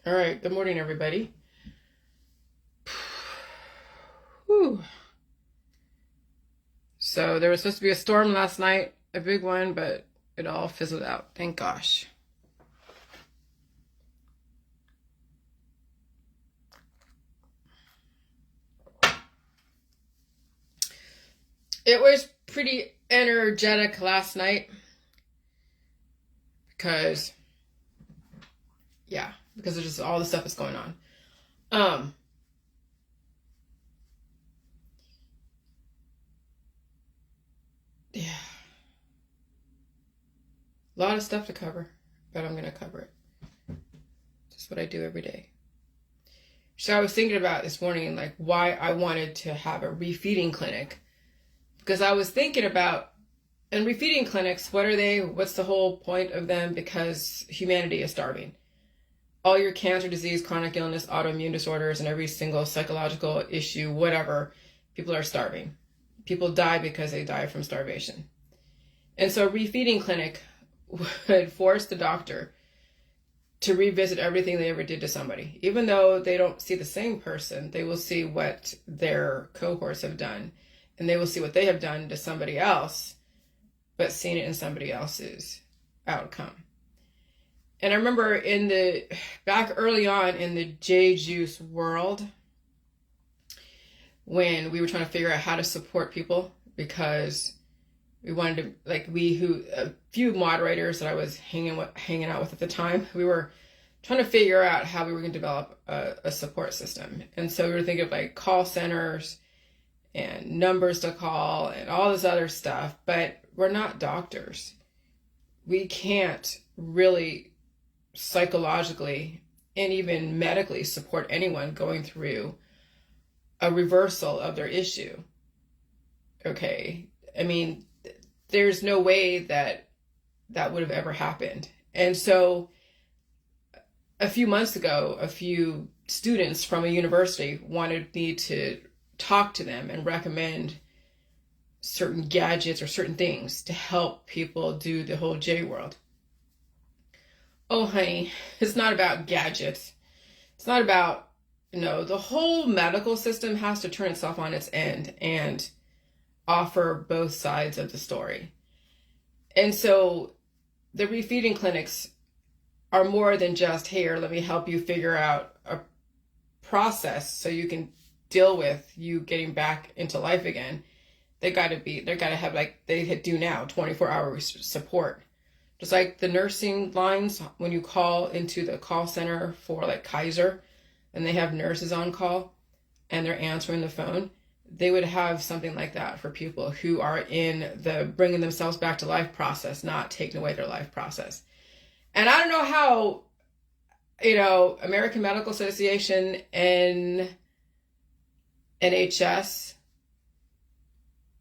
All right, good morning, everybody. Whew. So there was supposed to be a storm last night, a big one, but it all fizzled out. Thank gosh. It was pretty energetic last night because, because of just all the stuff that's going on. Yeah. A lot of stuff to cover, but I'm going to cover it. Just what I do every day. So I was thinking about this morning, like why I wanted to have a refeeding clinic. Because I was thinking about, and refeeding clinics, what are they? What's the whole point of them? Because humanity is starving. All your cancer, disease, chronic illness, autoimmune disorders, and every single psychological issue, whatever, people are starving. People die because they die from starvation. And so a refeeding clinic would force the doctor to revisit everything they ever did to somebody. Even though they don't see the same person, they will see what their cohorts have done. And they will see what they have done to somebody else, but seeing it in somebody else's outcome. And I remember back early on in the J-Juice world, when we were trying to figure out how to support people, because we wanted to, a few moderators that I was hanging out with at the time, we were trying to figure out how we were going to develop a support system. And so we were thinking of like call centers and numbers to call and all this other stuff, but we're not doctors. We can't really psychologically and even medically support anyone going through a reversal of their issue. Okay. I mean, there's no way that would have ever happened. And so a few months ago, a few students from a university wanted me to talk to them and recommend certain gadgets or certain things to help people do the whole J world. Oh, honey, it's not about gadgets. It's not about, the whole medical system has to turn itself on its end and offer both sides of the story. And so the refeeding clinics are more than just, here, let me help you figure out a process so you can deal with you getting back into life again. They gotta have, like they do now, 24-hour support. Just like the nursing lines, when you call into the call center for like Kaiser and they have nurses on call and they're answering the phone, they would have something like that for people who are in the bringing themselves back to life process, not taking away their life process. And I don't know how, American Medical Association and NHS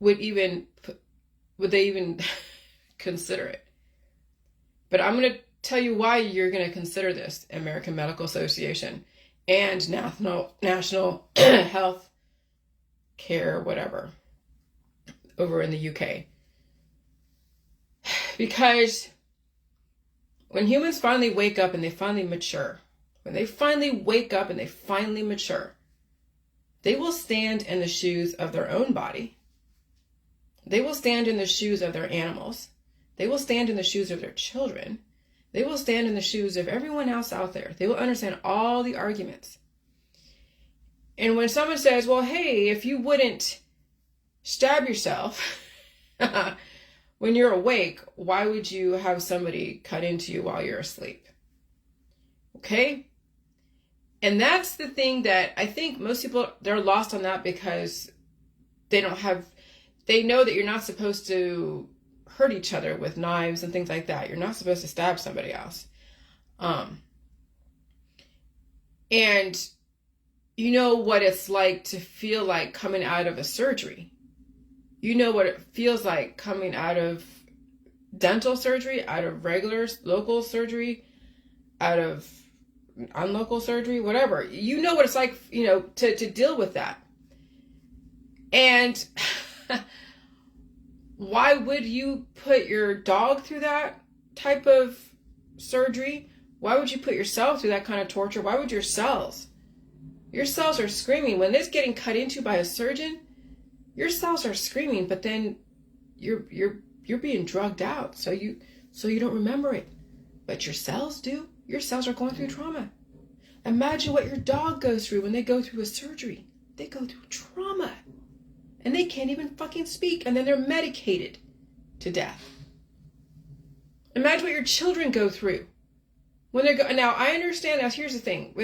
would they even consider it? But I'm going to tell you why you're going to consider this, American Medical Association and National Health Care, whatever, over in the UK. Because when humans finally wake up and they finally mature, they will stand in the shoes of their own body. They will stand in the shoes of their animals. They will stand in the shoes of their children. They will stand in the shoes of everyone else out there. They will understand all the arguments. And when someone says, well, hey, if you wouldn't stab yourself when you're awake, why would you have somebody cut into you while you're asleep? Okay? And that's the thing that I think most people, they're lost on that because they know that you're not supposed to hurt each other with knives and things like that. You're not supposed to stab somebody else. And you know what it's like to feel like coming out of a surgery. You know what it feels like coming out of dental surgery, out of regular local surgery, out of unlocal surgery, whatever. You know what it's like, to deal with that. And why would you put your dog through that type of surgery Why would you put yourself through that kind of torture? Why would your cells are screaming. When it's getting cut into by a surgeon, your cells are screaming, but then you're being drugged out. So you don't remember it. But your cells do. Your cells are going through trauma. Imagine what your dog goes through when they go through a surgery. They go through trauma. And they can't even fucking speak. And then they're medicated to death. Imagine what your children go through when they go. Now, I understand. Now, here's the thing.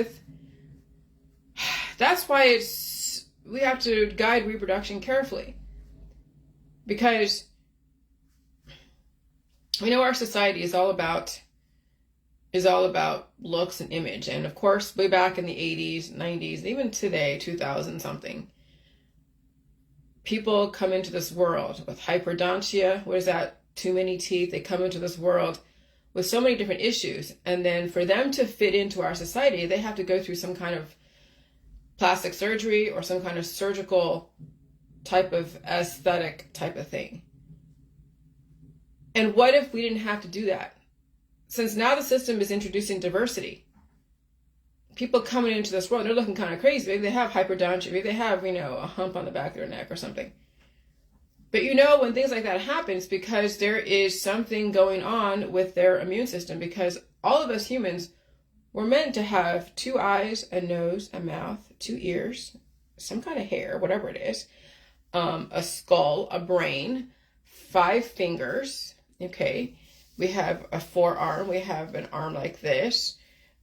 That's why we have to guide reproduction carefully. Because we know our society is all about looks and image. And of course, way back in the 80s, 90s, even today, 2000 something, people come into this world with hyperdontia. What is that? Too many teeth. They come into this world with so many different issues. And then for them to fit into our society, they have to go through some kind of plastic surgery or some kind of surgical type of aesthetic type of thing. And what if we didn't have to do that? Since now the system is introducing diversity, people coming into this world, they're looking kind of crazy. Maybe they have hyperdontia. Maybe they have, a hump on the back of their neck or something. But when things like that happens, because there is something going on with their immune system, because all of us humans were meant to have 2 eyes, a nose, a mouth, 2 ears, some kind of hair, whatever it is, a skull, a brain, 5 fingers, okay? We have a forearm, we have an arm like this,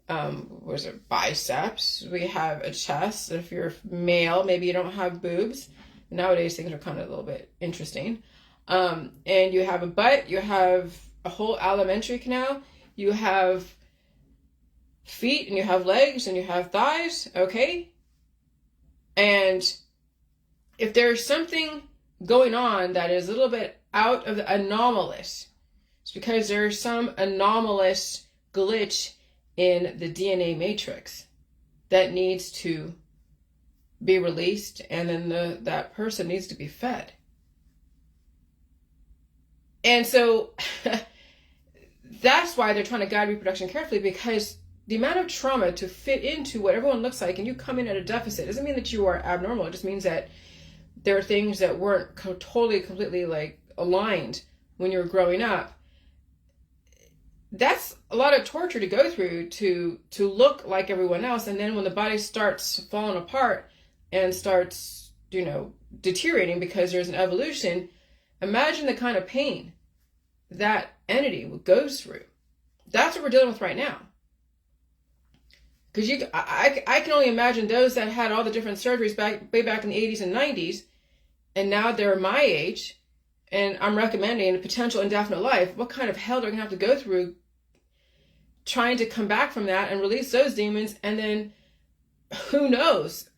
biceps, we have a chest. If you're male, maybe you don't have boobs. Nowadays, things are kind of a little bit interesting. And you have a butt, you have a whole alimentary canal, you have feet, and you have legs, and you have thighs, okay? And if there's something going on that is a little bit out of the anomalous, it's because there's some anomalous glitch in the DNA matrix that needs to be released, and then that person needs to be fed. And so that's why they're trying to guide reproduction carefully, because the amount of trauma to fit into what everyone looks like, and you come in at a deficit, doesn't mean that you are abnormal. It just means that there are things that weren't totally, completely aligned when you were growing up. That's a lot of torture to go through to look like everyone else. And then when the body starts falling apart and starts, deteriorating because there's an evolution, imagine the kind of pain that entity goes through. That's what we're dealing with right now. Because I can only imagine those that had all the different surgeries way back in the 80s and 90s, and now they're my age, and I'm recommending a potential indefinite life. What kind of hell they're going to have to go through trying to come back from that and release those demons, and then who knows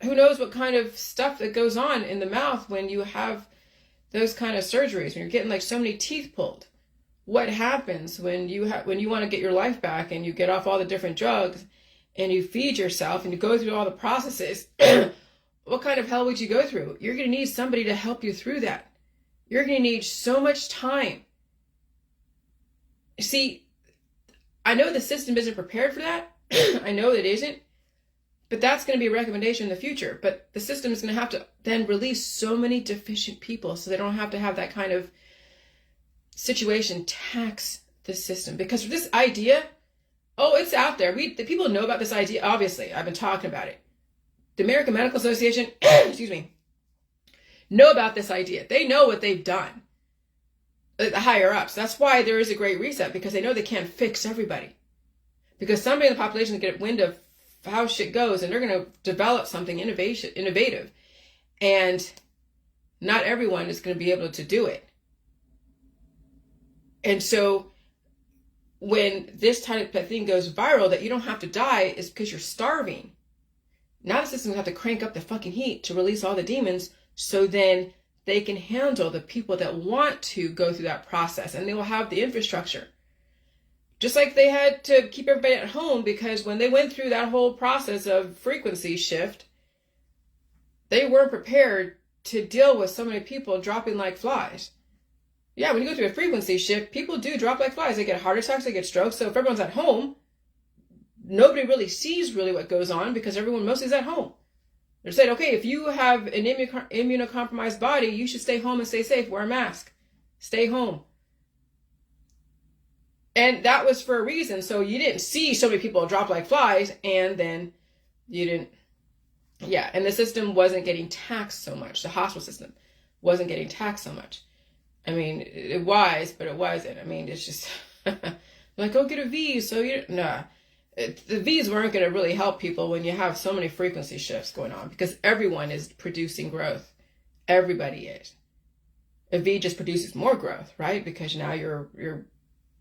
who knows what kind of stuff that goes on in the mouth when you have those kind of surgeries, when you're getting so many teeth pulled. What happens when you want to get your life back and you get off all the different drugs and you feed yourself and you go through all the processes? What kind of hell would you go through? You're going to need somebody to help you through that. You're going to need so much time. See, I know the system isn't prepared for that. I know it isn't. But that's going to be a recommendation in the future. But the system is going to have to then release so many deficient people so they don't have to have that kind of situation tax the system. Because this idea, it's out there. The people know about this idea. Obviously, I've been talking about it. The American Medical Association, know about this idea. They know what they've done. The higher ups. That's why there is a great reset, because they know they can't fix everybody. Because somebody in the population will get wind of how shit goes, and they're going to develop something innovative. And not everyone is going to be able to do it. And so when this type of thing goes viral, that you don't have to die is because you're starving. Now the system's going to have to crank up the fucking heat to release all the demons, so then they can handle the people that want to go through that process, and they will have the infrastructure. Just like they had to keep everybody at home, because when they went through that whole process of frequency shift, they weren't prepared to deal with so many people dropping like flies. Yeah, when you go through a frequency shift, people do drop like flies. They get heart attacks, they get strokes. So if everyone's at home, nobody really sees really what goes on because everyone mostly is at home. They're saying, okay, if you have an immunocompromised body, you should stay home and stay safe. Wear a mask. Stay home. And that was for a reason. So you didn't see so many people drop like flies, and then you didn't. Yeah, and the system wasn't getting taxed so much. The hospital system wasn't getting taxed so much. I mean, it was, but it wasn't. I mean, it's just like, go get a V. So the V's weren't going to really help people when you have so many frequency shifts going on, because everyone is producing growth. Everybody is. A V just produces more growth, right? Because now you're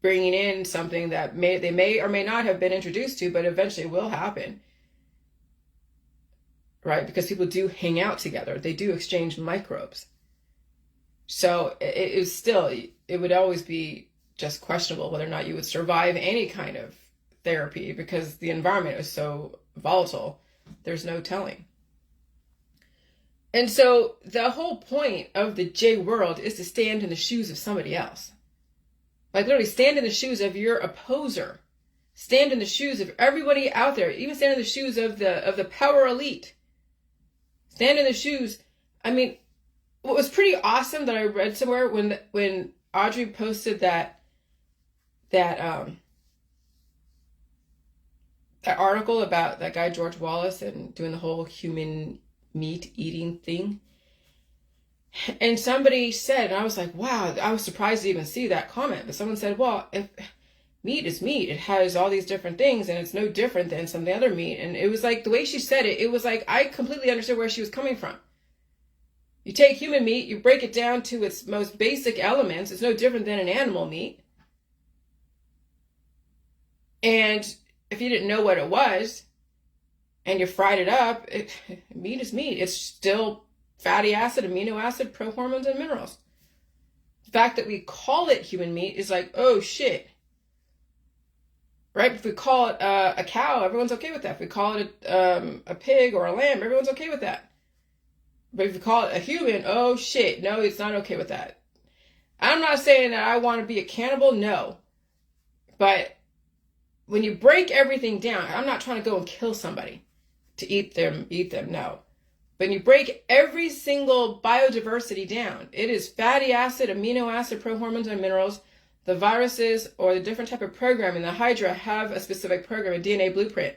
bringing in something that they may or may not have been introduced to, but eventually will happen, right? Because people do hang out together. They do exchange microbes. So it would always be just questionable whether or not you would survive any kind of therapy, because the environment is so volatile. There's no telling. And so the whole point of the J world is to stand in the shoes of somebody else. Like literally stand in the shoes of your opposer. Stand in the shoes of everybody out there. Even stand in the shoes of the power elite. Stand in the shoes. I mean, what was pretty awesome that I read somewhere when Audrey posted that article about that guy George Wallace and doing the whole human meat eating thing. And somebody said, and I was like, wow, I was surprised to even see that comment. But someone said, well, if meat is meat, it has all these different things, and it's no different than some of the other meat. And it was like, the way she said it, it was like, I completely understood where she was coming from. You take human meat, you break it down to its most basic elements. It's no different than an animal meat. And if you didn't know what it was, and you fried it up, meat is meat. It's still fatty acid, amino acid, prohormones, and minerals. The fact that we call it human meat is like, oh shit. Right? If we call it a cow, everyone's okay with that. If we call it a pig or a lamb, everyone's okay with that. But if you call it a human, oh shit, no, it's not okay with that. I'm not saying that I want to be a cannibal, no. But when you break everything down, I'm not trying to go and kill somebody to eat them, no. When you break every single biodiversity down, it is fatty acid, amino acid, prohormones, and minerals. The viruses or the different type of programming, the Hydra have a specific program, a DNA blueprint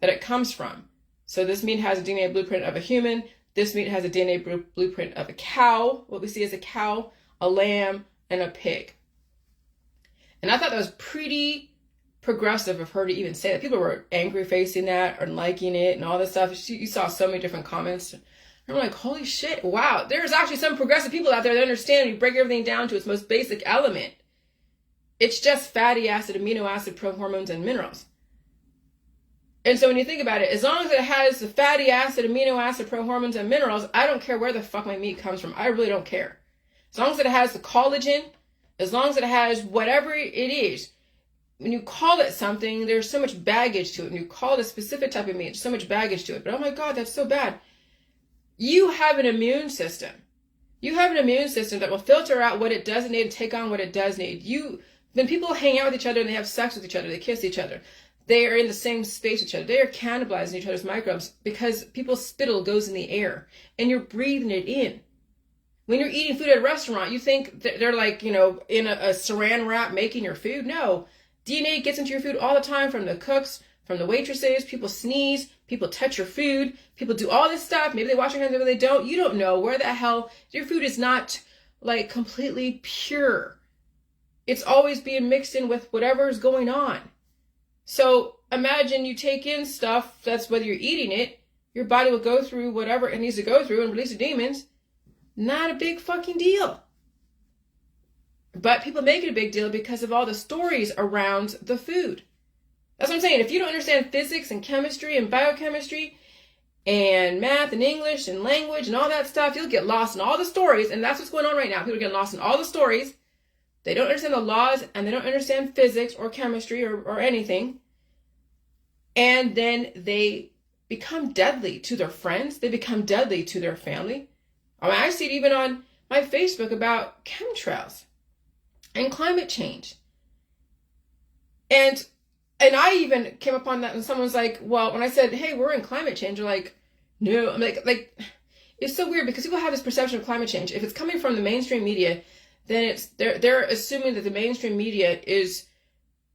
that it comes from. So this meat has a DNA blueprint of a human. This meat has a DNA blueprint of a cow. What we see is a cow, a lamb, and a pig. And I thought that was pretty progressive of her to even say that. People were angry facing that or liking it and all this stuff. You saw so many different comments. I'm like, holy shit, wow. There's actually some progressive people out there that understand when you break everything down to its most basic element. It's just fatty acid, amino acid, prohormones, and minerals. And so when you think about it, as long as it has the fatty acid, amino acid, prohormones, and minerals, I don't care where the fuck my meat comes from. I really don't care. As long as it has the collagen, as long as it has whatever it is, when you call it something, there's so much baggage to it. When you call it a specific type of meat, there's so much baggage to it. But oh my God, that's so bad. You have an immune system. You have an immune system that will filter out what it doesn't need and take on what it does need. When people hang out with each other and they have sex with each other, they kiss each other, they are in the same space with each other. They are cannibalizing each other's microbes because people's spittle goes in the air and you're breathing it in. When you're eating food at a restaurant, you think they're like, in a saran wrap making your food. No. DNA gets into your food all the time, from the cooks, from the waitresses. People sneeze, people touch your food, people do all this stuff. Maybe they wash their hands, maybe they don't. You don't know where the hell. Your food is not like completely pure. It's always being mixed in with whatever is going on. So imagine you take in stuff that's, whether you're eating it, your body will go through whatever it needs to go through and release the demons. Not a big fucking deal. But people make it a big deal because of all the stories around the food. That's what I'm saying. If you don't understand physics and chemistry and biochemistry and math and English and language and all that stuff, you'll get lost in all the stories. And that's what's going on right now. People are getting lost in all the stories. They don't understand the laws and they don't understand physics or chemistry or anything. And then they become deadly to their friends. They become deadly to their family. I mean, I see it even on my Facebook about chemtrails. and climate change. And I even came upon that when someone was like, well, when I said, hey, we're in climate change, they're like, no. I'm like, it's so weird because people have this perception of climate change. If it's coming from the mainstream media, then they're assuming that the mainstream media is,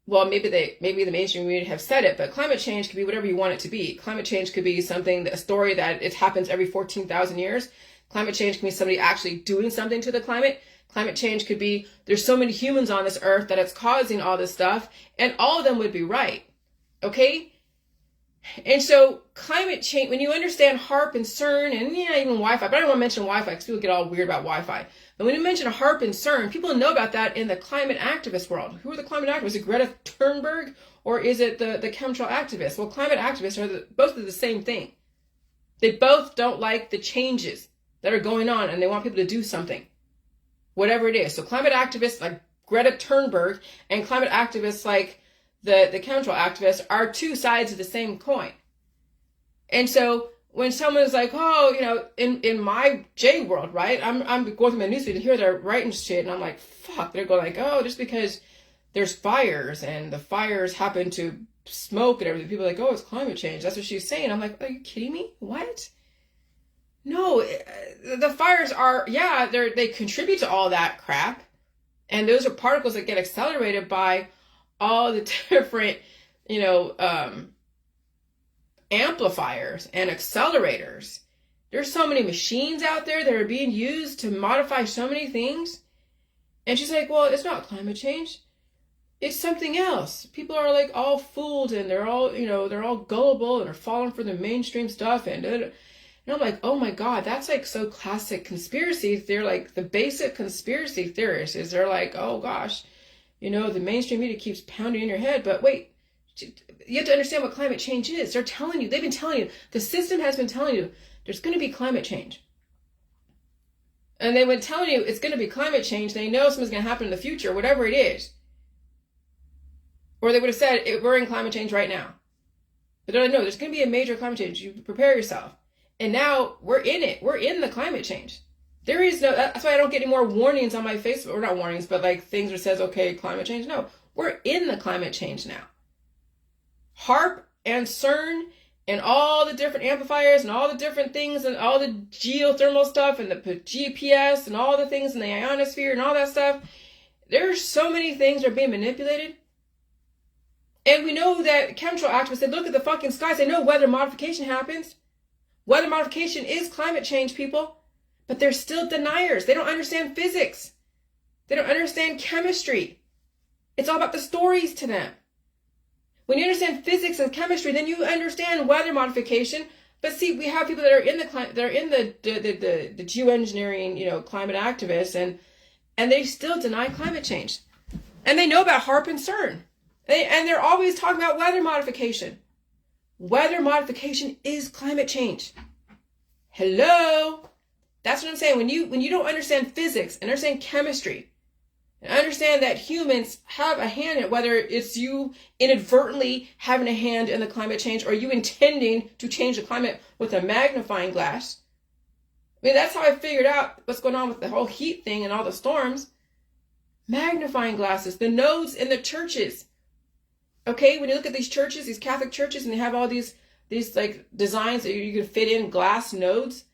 well, maybe the mainstream media have said it, but climate change could be whatever you want it to be. Climate change could be a story that it happens every 14,000 years. Climate change can be somebody actually doing something to the climate. Climate change could be there's so many humans on this earth that it's causing all this stuff, and all of them would be right. Okay? And so climate change, when you understand HAARP and CERN and even Wi-Fi, but I don't want to mention Wi-Fi because people get all weird about Wi-Fi. But when you mention HAARP and CERN, people know about that in the climate activist world. Who are the climate activists? Is it Greta Thunberg or is it the chemtrail activists? Well, climate activists are both of the same thing. They both don't like the changes that are going on and they want people to do something, whatever it is. So climate activists like Greta Thunberg and climate activists like the chemtrail activists are two sides of the same coin. And so when someone's like, oh, in my J world, right? I'm going through my newsfeed and here they're writing shit and I'm like, fuck. They're going like, oh, just because there's fires and the fires happen to smoke and everything. People are like, oh, it's climate change. That's what she's saying. I'm like, are you kidding me? What? No, the fires are, they contribute to all that crap. And those are particles that get accelerated by all the different, amplifiers and accelerators. There's so many machines out there that are being used to modify so many things. And she's like, well, it's not climate change. It's something else. People are like all fooled and they're all gullible and they're falling for the mainstream stuff. And I'm like, oh my God, that's like so classic conspiracy. They're like the basic conspiracy theorists is they're like, oh gosh, the mainstream media keeps pounding in your head. But wait, you have to understand what climate change is. They've been telling you, the system has been telling you there's going to be climate change. And they would tell you it's going to be climate change. They know something's going to happen in the future, whatever it is. Or they would have said, we're in climate change right now. But they're like, no, there's going to be a major climate change. You prepare yourself. And now we're in it. We're in the climate change. There is no, that's why I don't get any more warnings on my Facebook, or not warnings, but like things that says, okay, climate change. No, we're in the climate change now. HAARP and CERN and all the different amplifiers and all the different things and all the geothermal stuff and the GPS and all the things in the ionosphere and all that stuff. There's so many things that are being manipulated. And we know that chemtrail activists, they look at the fucking skies, they know weather modification happens. Weather modification is climate change, people. But they're still deniers. They don't understand physics. They don't understand chemistry. It's all about the stories to them. When you understand physics and chemistry, then you understand weather modification. But see, we have people that are in the geoengineering, climate activists, and they still deny climate change. And they know about HAARP and CERN. And they're always talking about weather modification. Weather modification is climate change. Hello? That's what I'm saying. When you don't understand physics and understand chemistry and understand that humans have a hand in it, whether it's you inadvertently having a hand in the climate change or you intending to change the climate with a magnifying glass. I mean, that's how I figured out what's going on with the whole heat thing and all the storms. Magnifying glasses, the nodes in the churches. Okay, when you look at these churches, these Catholic churches, and they have all these like designs that you can fit in glass nodes,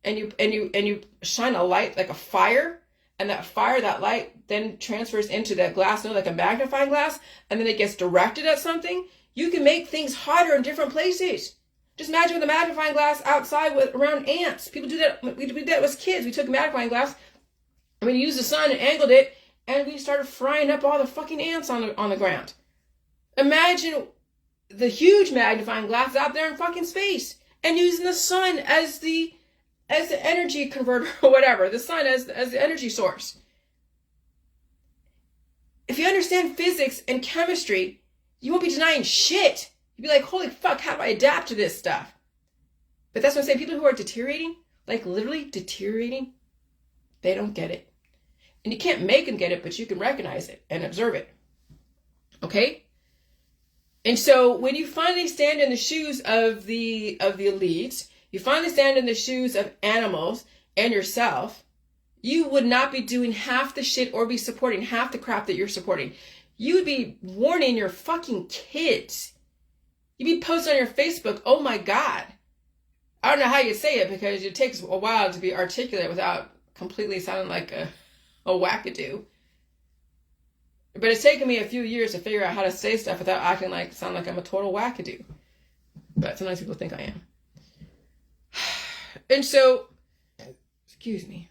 and you shine a light like a fire, and that light then transfers into that glass node like a magnifying glass, and then it gets directed at something. You can make things hotter in different places. Just imagine with a magnifying glass outside around ants. People do that. We did that as kids. We took a magnifying glass, and we used the sun and angled it, and we started frying up all the fucking ants on the ground. Imagine the huge magnifying glass out there in fucking space and using the sun as the energy converter or whatever, the sun as the energy source. If you understand physics and chemistry, you won't be denying shit. You'd be like, holy fuck, how do I adapt to this stuff? But that's what I'm saying. People who are deteriorating, like literally deteriorating, they don't get it. And you can't make them get it, but you can recognize it and observe it. Okay? And so when you finally stand in the shoes of the elites, you finally stand in the shoes of animals and yourself, you would not be doing half the shit or be supporting half the crap that you're supporting. You would be warning your fucking kids. You'd be posting on your Facebook, oh my God. I don't know how you say it because it takes a while to be articulate without completely sounding like a wackadoo. But it's taken me a few years to figure out how to say stuff without sound like I'm a total wackadoo. But sometimes people think I am. And so, excuse me.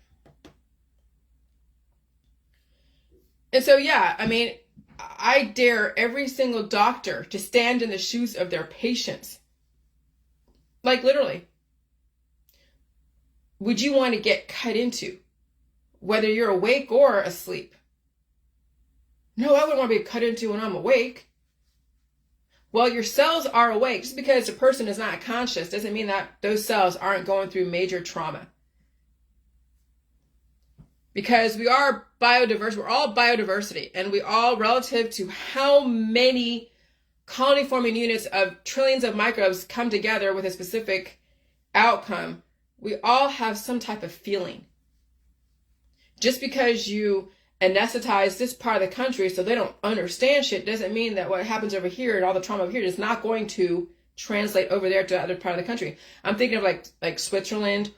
And so, yeah, I mean, I dare every single doctor to stand in the shoes of their patients. Like, literally. Would you want to get cut into? Whether you're awake or asleep. No, I wouldn't want to be cut into when I'm awake. Well, your cells are awake. Just because a person is not conscious doesn't mean that those cells aren't going through major trauma. Because we are biodiverse, we're all biodiversity, and we all, relative to how many colony forming units of trillions of microbes come together with a specific outcome, we all have some type of feeling. Just because you anesthetize this part of the country so they don't understand shit doesn't mean that what happens over here and all the trauma over here is not going to translate over there to the other part of the country. I'm thinking of like Switzerland,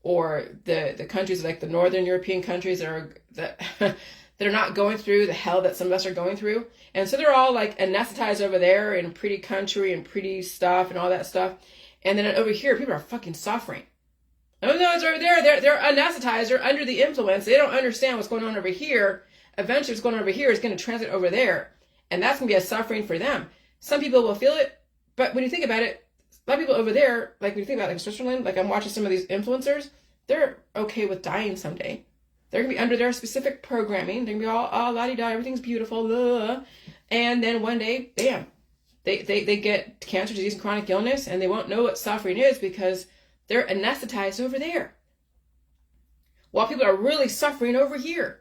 or the countries like the northern European countries that are not going through the hell that some of us are going through. And so they're all like anesthetized over there in pretty country and pretty stuff and all that stuff. And then over here, people are fucking suffering. Oh no, it's over there. They're anesthetized. They're under the influence. They don't understand what's going on over here. Eventually what's going on over here is going to translate over there. And that's going to be a suffering for them. Some people will feel it. But when you think about it, a lot of people over there, like when you think about like Switzerland, like I'm watching some of these influencers, they're okay with dying someday. They're going to be under their specific programming. They're going to be all la-di-da, everything's beautiful. Blah. And then one day, bam, they get cancer, disease, and chronic illness, and they won't know what suffering is because they're anesthetized over there. While people are really suffering over here.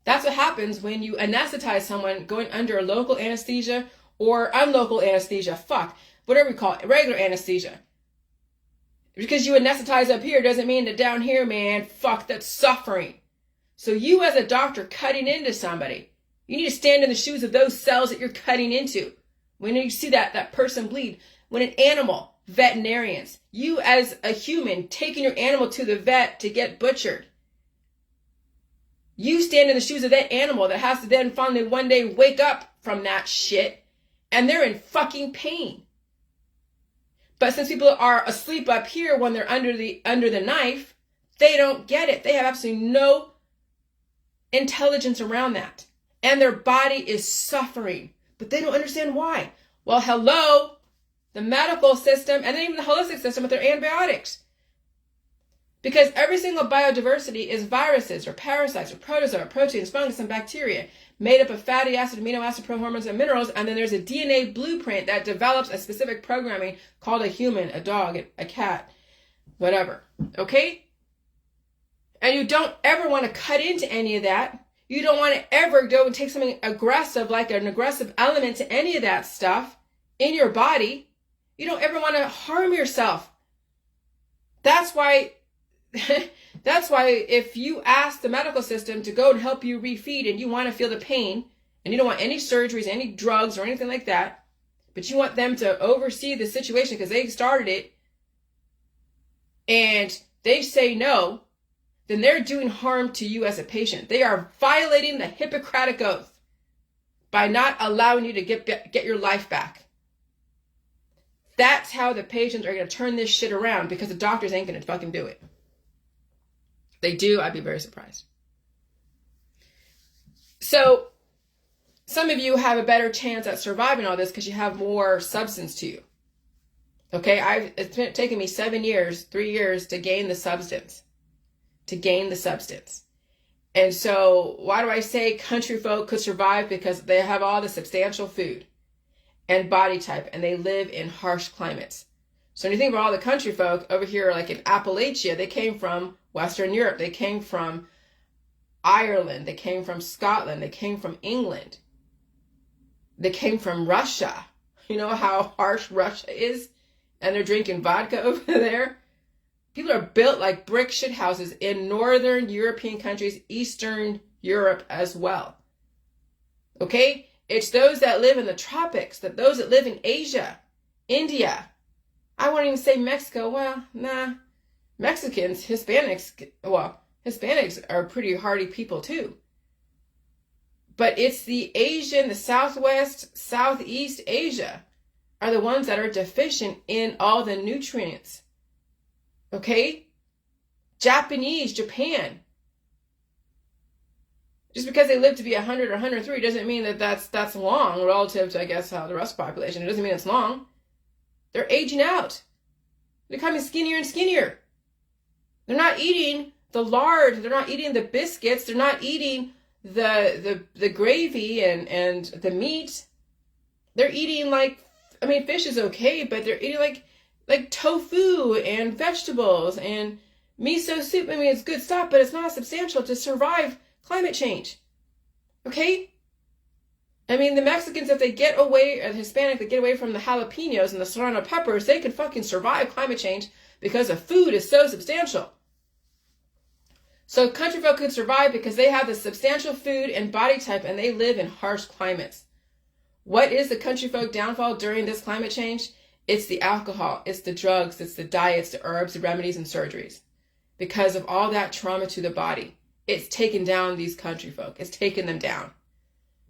That's what happens when you anesthetize someone going under a local anesthesia or unlocal anesthesia. Whatever we call it, regular anesthesia. Because you anesthetize up here doesn't mean that down here, man, that's suffering. So you as a doctor cutting into somebody, you need to stand in the shoes of those cells that you're cutting into. When you see that person bleed, when an animal, veterinarians, you as a human taking your animal to the vet to get butchered, you stand in the shoes of that animal that has to then finally one day wake up from that shit, and they're in fucking pain. But since people are asleep up here when they're under the knife, they don't get it. They have absolutely no intelligence around that. And their body is suffering, but they don't understand why. Well, hello, the medical system and then even the holistic system with their antibiotics. Because every single biodiversity is viruses or parasites or protozoa, proteins, fungus, and bacteria made up of fatty acid, amino acid, prohormones, and minerals. And then there's a DNA blueprint that develops a specific programming called a human, a dog, a cat, whatever. Okay? And you don't ever want to cut into any of that. You don't want to ever go and take something aggressive, like an aggressive element to any of that stuff in your body. You don't ever want to harm yourself. That's why if you ask the medical system to go and help you refeed and you want to feel the pain and you don't want any surgeries, any drugs or anything like that, but you want them to oversee the situation because they started it and they say no, then they're doing harm to you as a patient. They are violating the Hippocratic Oath by not allowing you to get your life back. That's how the patients are going to turn this shit around because the doctors ain't going to fucking do it. If they do, I'd be very surprised. So some of you have a better chance at surviving all this because you have more substance to you. Okay, it's been taking me 3 years to gain the substance. And so why do I say country folk could survive? Because they have all the substantial food and body type, and they live in harsh climates. So when you think about all the country folk over here, like in Appalachia, they came from Western Europe. They came from Ireland. They came from Scotland. They came from England. They came from Russia. You know how harsh Russia is? And they're drinking vodka over there. People are built like brick shit houses in northern European countries, Eastern Europe as well. Okay? It's those that live in the tropics, those that live in Asia, India. I won't even say Mexico. Well, nah. Mexicans, Hispanics are pretty hardy people too. But it's the Asian, the Southwest, Southeast Asia are the ones that are deficient in all the nutrients. Okay? Japan. Just because they live to be 100 or 103 doesn't mean that that's long relative to, I guess, how the rest of the population. It doesn't mean it's long. They're aging out. They're becoming skinnier and skinnier. They're not eating the lard. They're not eating the biscuits. They're not eating the gravy and the meat. They're eating fish is okay, but they're eating like tofu and vegetables and miso soup. I mean, it's good stuff, but it's not substantial to survive climate change. Okay? I mean, the Mexicans, if they get away, or the Hispanic, they get away from the jalapenos and the serrano peppers, they could fucking survive climate change because the food is so substantial. So country folk could survive because they have the substantial food and body type and they live in harsh climates. What is the country folk downfall during this climate change? It's the alcohol, it's the drugs, it's the diets, the herbs, the remedies, and surgeries. Because of all that trauma to the body, it's taken down these country folk. It's taken them down.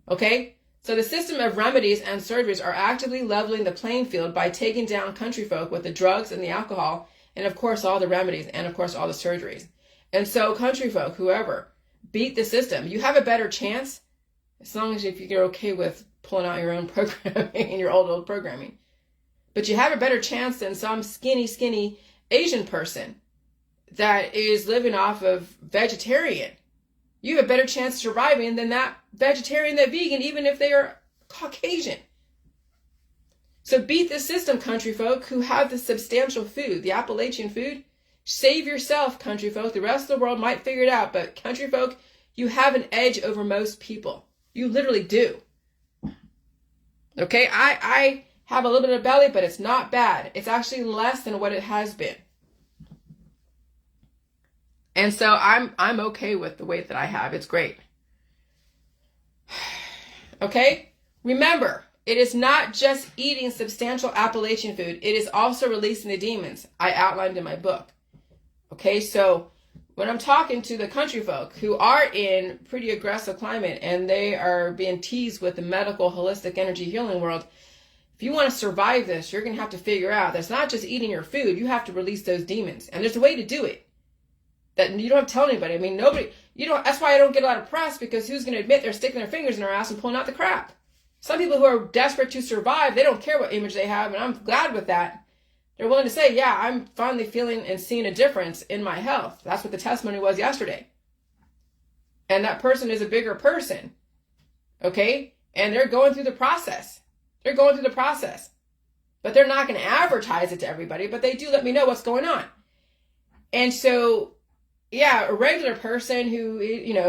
Okay? So the system of remedies and surgeries are actively leveling the playing field by taking down country folk with the drugs and the alcohol, and of course all the remedies, and of course all the surgeries. And so country folk, whoever, beat the system. You have a better chance, as long as if you're okay with pulling out your own programming and your old programming. But you have a better chance than some skinny Asian person that is living off of vegetarian. You have a better chance of surviving than that vegetarian, that vegan, even if they are Caucasian. So beat the system, country folk who have the substantial food, the Appalachian food. Save yourself, country folk. The rest of the world might figure it out, but country folk, you have an edge over most people. You literally do. Okay, I have a little bit of belly, but it's not bad. It's actually less than what it has been. And so I'm okay with the weight that I have. It's great. Okay? Remember, it is not just eating substantial Appalachian food. It is also releasing the demons I outlined in my book. Okay, so when I'm talking to the country folk who are in pretty aggressive climate and they are being teased with the medical holistic energy healing world, if you want to survive this, you're going to have to figure out that's not just eating your food. You have to release those demons. And there's a way to do it that you don't have to tell anybody. I mean, that's why I don't get a lot of press, because who's going to admit they're sticking their fingers in their ass and pulling out the crap? Some people who are desperate to survive, they don't care what image they have, and I'm glad with that. They're willing to say, yeah, I'm finally feeling and seeing a difference in my health. That's what the testimony was yesterday. And that person is a bigger person. Okay? And they're going through the process. But they're not going to advertise it to everybody, but they do let me know what's going on. And so, yeah, a regular person who,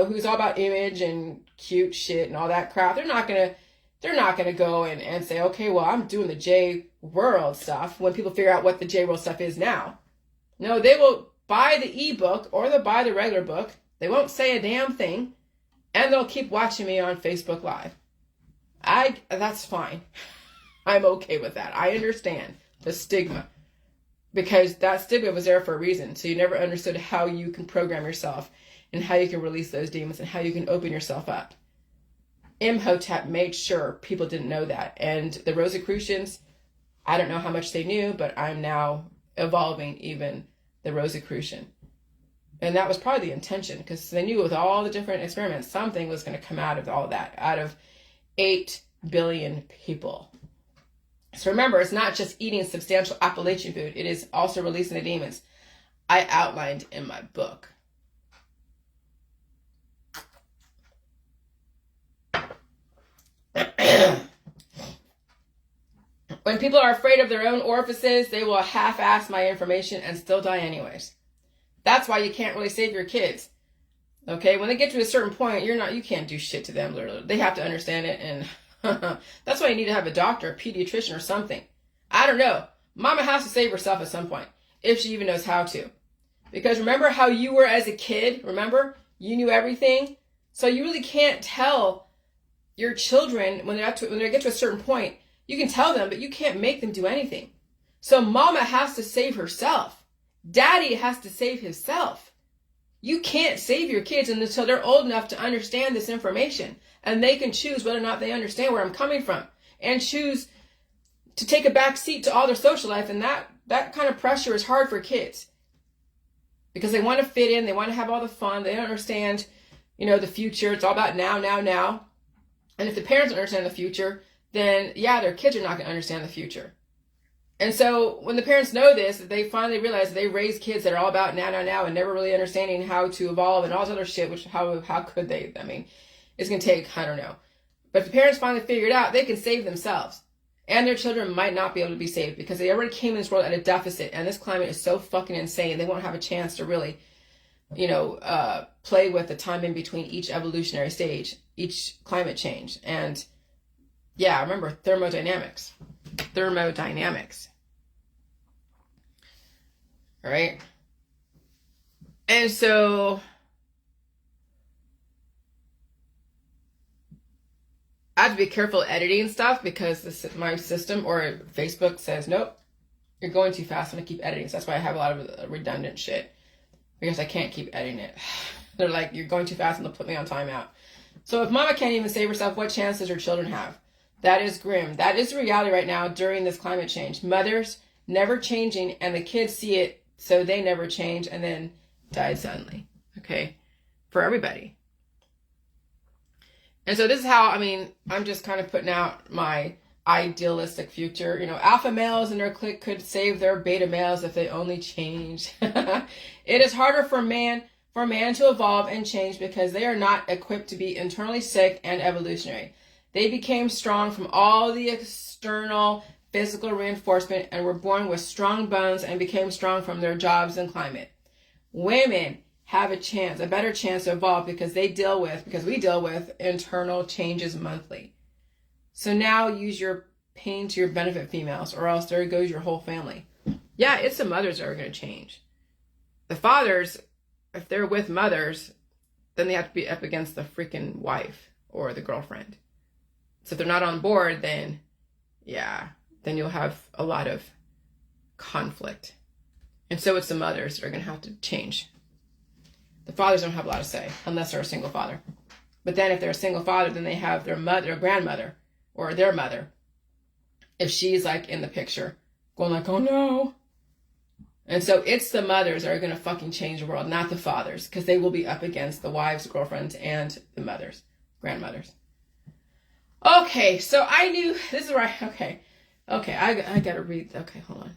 who's all about image and cute shit and all that crap, they're not going to go and say, okay, well, I'm doing the J World stuff when people figure out what the J World stuff is now. No, they will buy the ebook or they'll buy the regular book. They won't say a damn thing, and they'll keep watching me on Facebook Live. That's fine. I'm okay with that. I understand the stigma, because that stigma was there for a reason. So you never understood how you can program yourself and how you can release those demons and how you can open yourself up. Imhotep made sure people didn't know that. And the Rosicrucians, I don't know how much they knew, but I'm now evolving even the Rosicrucian. And that was probably the intention, because they knew with all the different experiments, something was going to come out of all that, out of 8 billion people. So remember, it's not just eating substantial Appalachian food. It is also releasing the demons I outlined in my book. When people are afraid of their own orifices, they will half-ass my information and still die anyways. That's why you can't really save your kids. Okay, when they get to a certain point, you can't do shit to them, literally. They have to understand it, and that's why you need to have a doctor, a pediatrician, or something. I don't know. Mama has to save herself at some point, if she even knows how to. Because remember how you were as a kid? Remember? You knew everything. So you really can't tell your children when they get to a certain point. You can tell them, but you can't make them do anything. So mama has to save herself. Daddy has to save himself. You can't save your kids until they're old enough to understand this information. And they can choose whether or not they understand where I'm coming from. And choose to take a back seat to all their social life. And that kind of pressure is hard for kids. Because they want to fit in. They want to have all the fun. They don't understand, the future. It's all about now, now, now. And if the parents don't understand the future, then yeah, their kids are not going to understand the future. And so when the parents know this, they finally realize that they raise kids that are all about now, now, now, and never really understanding how to evolve and all this other shit, which how could they? I mean, it's going to take, I don't know. But if the parents finally figure it out, they can save themselves. And their children might not be able to be saved because they already came in this world at a deficit. And this climate is so fucking insane. They won't have a chance to really, play with the time in between each evolutionary stage, each climate change. And yeah, remember thermodynamics. All right. And so I have to be careful editing stuff because my system or Facebook says, nope, you're going too fast. I'm going to keep editing. So that's why I have a lot of redundant shit because I can't keep editing it. They're like, you're going too fast and they'll put me on timeout. So if mama can't even save herself, what chance does her children have? That is grim. That is the reality right now during this climate change. Mothers never changing and the kids see it, so they never change and then died suddenly. Okay? For everybody. And so this is how, I'm just kind of putting out my idealistic future. Alpha males in their clique could save their beta males if they only change. It is harder for a man to evolve and change because they are not equipped to be internally sick and evolutionary. They became strong from all the external physical reinforcement and were born with strong bones and became strong from their jobs and climate. Women have a better chance to evolve because we deal with internal changes monthly. So now use your pain to your benefit, females, or else there goes your whole family. Yeah, it's the mothers that are going to change. The fathers, if they're with mothers, then they have to be up against the freaking wife or the girlfriend. So if they're not on board, then you'll have a lot of conflict. And so it's the mothers that are going to have to change. The fathers don't have a lot to say unless they're a single father. But then if they're a single father, then they have their mother, or grandmother, or their mother. If she's like in the picture, going like, oh no. And so it's the mothers that are going to fucking change the world, not the fathers, because they will be up against the wives, girlfriends, and the mothers, grandmothers. Okay, so I knew, this is right, okay, I gotta read, okay, hold on.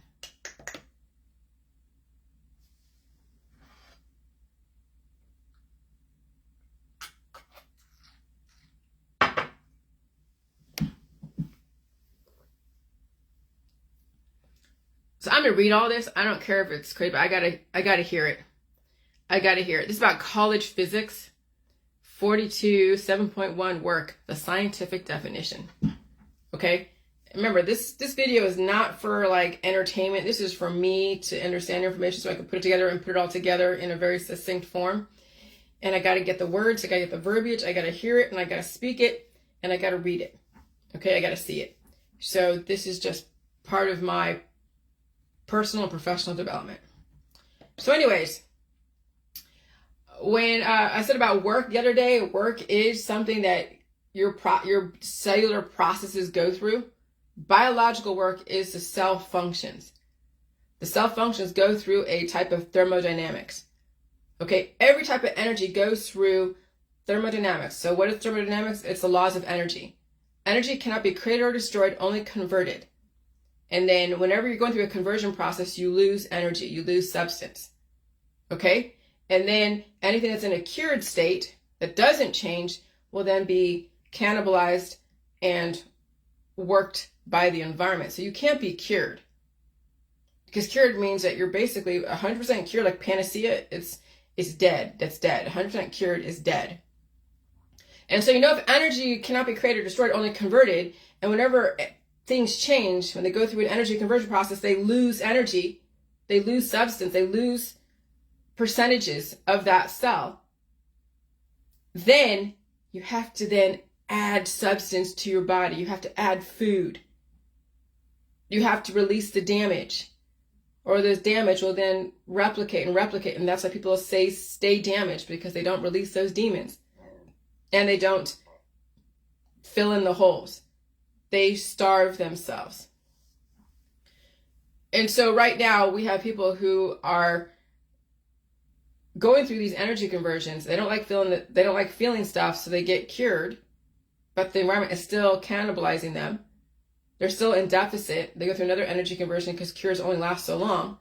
So I'm gonna read all this. I don't care if it's crazy, but I gotta hear it. This is about college physics. 42, 7.1 work, the scientific definition. Okay? Remember, this video is not for like entertainment. This is for me to understand information so I can put it together and put it all together in a very succinct form. And I got to get the words, I got to get the verbiage, I got to hear it, and I got to speak it, and I got to read it. Okay? I got to see it. So this is just part of my personal and professional development. So anyways, when I said about work the other day, work is something that your cellular processes go through. Biological work is the cell functions. The cell functions go through a type of thermodynamics. Okay, every type of energy goes through thermodynamics. So what is thermodynamics? It's the laws of energy. Energy cannot be created or destroyed, only converted. And then whenever you're going through a conversion process, you lose energy, you lose substance. Okay? And then anything that's in a cured state that doesn't change will then be cannibalized and worked by the environment. So you can't be cured. Because cured means that you're basically 100% cured, like panacea, it's dead. That's dead. 100% cured is dead. And so if energy cannot be created or destroyed, only converted, and whenever things change, when they go through an energy conversion process, they lose energy, they lose substance, they lose percentages of that cell, then you have to then add substance to your body. You have to add food. You have to release the damage, or this damage will then replicate and replicate. And that's why people say stay damaged, because they don't release those demons and they don't fill in the holes. They starve themselves. And so right now we have people who are going through these energy conversions. They don't like feeling stuff, so they get cured, but the environment is still cannibalizing them. They're still in deficit. They go through another energy conversion because cures only last so long,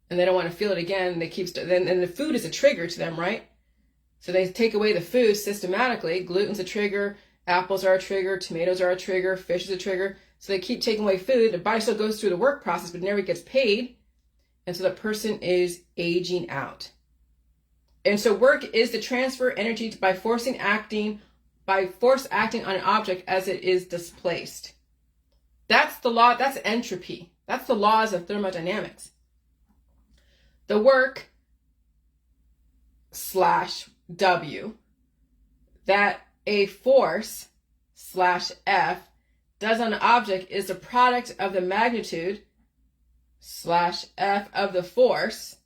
and they don't want to feel it again. They keep and the food is a trigger to them, right? So they take away the food systematically. Gluten's a trigger, apples are a trigger, tomatoes are a trigger, fish is a trigger. So they keep taking away food. The body still goes through the work process, but never gets paid, and so the person is aging out. And so work is to transfer energy by force acting on an object as it is displaced. That's the law. That's entropy. That's the laws of thermodynamics. The work /W that a force /F does on an object is the product of the magnitude /F of the force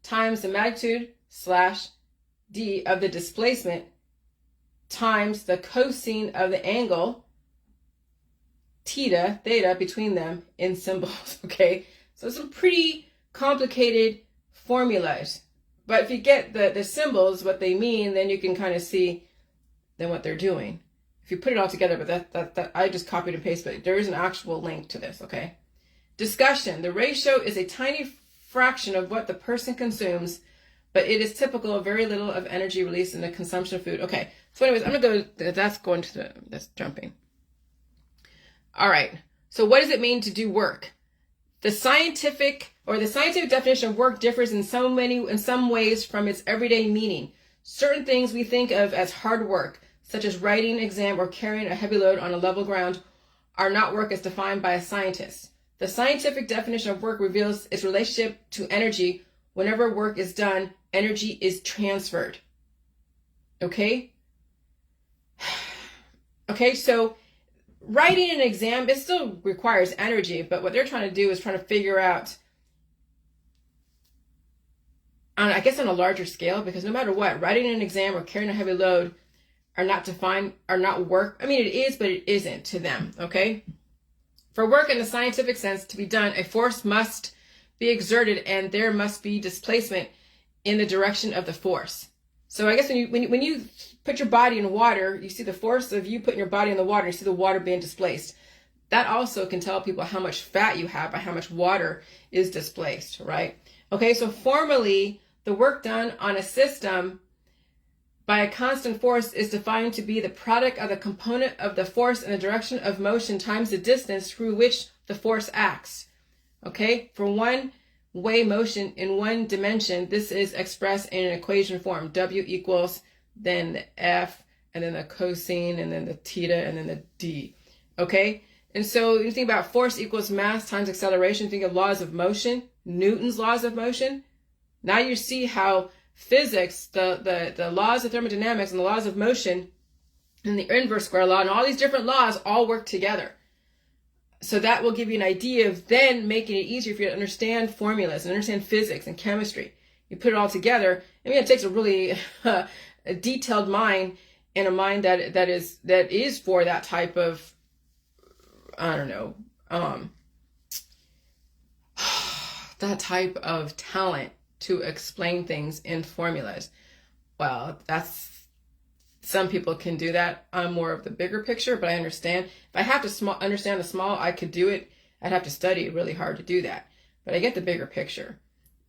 times the magnitude /D of the displacement times the cosine of the angle theta between them in symbols. Okay, so some pretty complicated formulas, but if you get the symbols, what they mean, then you can kind of see then what they're doing if you put it all together. But that I just copied and pasted, but there is an actual link to this. Okay, discussion. The ratio is a tiny fraction of what the person consumes, but it is typical of very little of energy released in the consumption of food. Okay, so anyways, I'm gonna go. That's jumping. All right. So what does it mean to do work? The scientific definition of work differs in some ways from its everyday meaning. Certain things we think of as hard work, such as writing an exam or carrying a heavy load on a level ground, are not work as defined by a scientist. The scientific definition of work reveals its relationship to energy. Whenever work is done, energy is transferred. Okay? Okay, so writing an exam, it still requires energy, but what they're trying to do is trying to figure out, on a larger scale, because no matter what, writing an exam or carrying a heavy load are not work. I mean, it is, but it isn't to them, okay? For work in the scientific sense to be done, a force must be exerted and there must be displacement in the direction of the force. So I guess when you put your body in water, you see the force of you putting your body in the water, you see the water being displaced. That also can tell people how much fat you have by how much water is displaced, right? Okay, so formally, the work done on a system by a constant force is defined to be the product of the component of the force in the direction of motion times the distance through which the force acts. Okay, for one way motion in one dimension, this is expressed in an equation form. W equals then the F, and then the cosine, and then the theta, and then the D. Okay, and so you think about force equals mass times acceleration. Think of laws of motion, Newton's laws of motion. Now you see how physics, the laws of thermodynamics and the laws of motion and the inverse square law and all these different laws all work together. So that will give you an idea of then making it easier for you to understand formulas and understand physics and chemistry. You put it all together. I mean, it takes a really a detailed mind and a mind that is for that type of, I don't know, that type of talent to explain things in formulas. Well, some people can do that. I'm more of the bigger picture, but I understand. If I have to understand the small, I could do it. I'd have to study really hard to do that. But I get the bigger picture.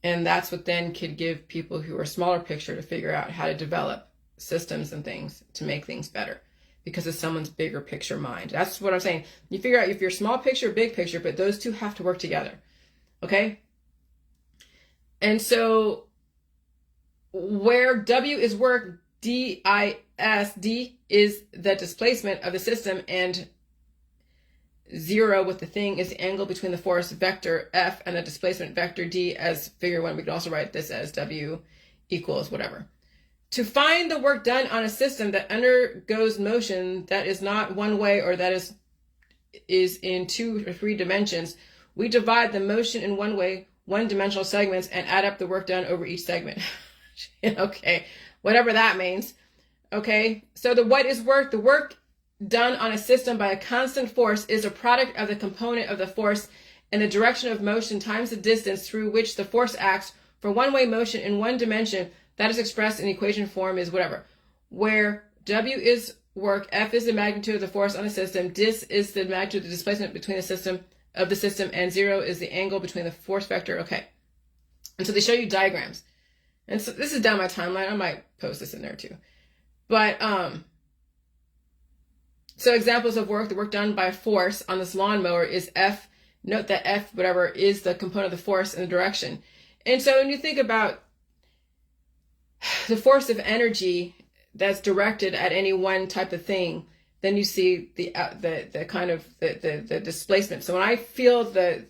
And that's what then could give people who are smaller picture to figure out how to develop systems and things to make things better because of someone's bigger picture mind. That's what I'm saying. You figure out if you're small picture, big picture, but those two have to work together. Okay? And so where W is work, D is the displacement of the system, and 0 with the thing is the angle between the force vector F and the displacement vector D as figure 1. We can also write this as W equals whatever. To find the work done on a system that undergoes motion that is not one way or that is in 2 or 3 dimensions, we divide the motion in one way, one-dimensional segments, and add up the work done over each segment. Okay, whatever that means. Okay, so what is work? The work done on a system by a constant force is a product of the component of the force and the direction of motion times the distance through which the force acts. For one-way motion in one dimension, that is expressed in equation form is whatever, where W is work, F is the magnitude of the force on a system, dis is the magnitude of the displacement between the system, and 0 is the angle between the force vector. Okay, and so they show you diagrams, and so this is down my timeline. I might post this in there too, but so examples of work, the work done by force on this lawnmower is F. Note that F, whatever, is the component of the force and the direction. And so when you think about the force of energy that's directed at any one type of thing, then you see the kind of the displacement. So when I feel the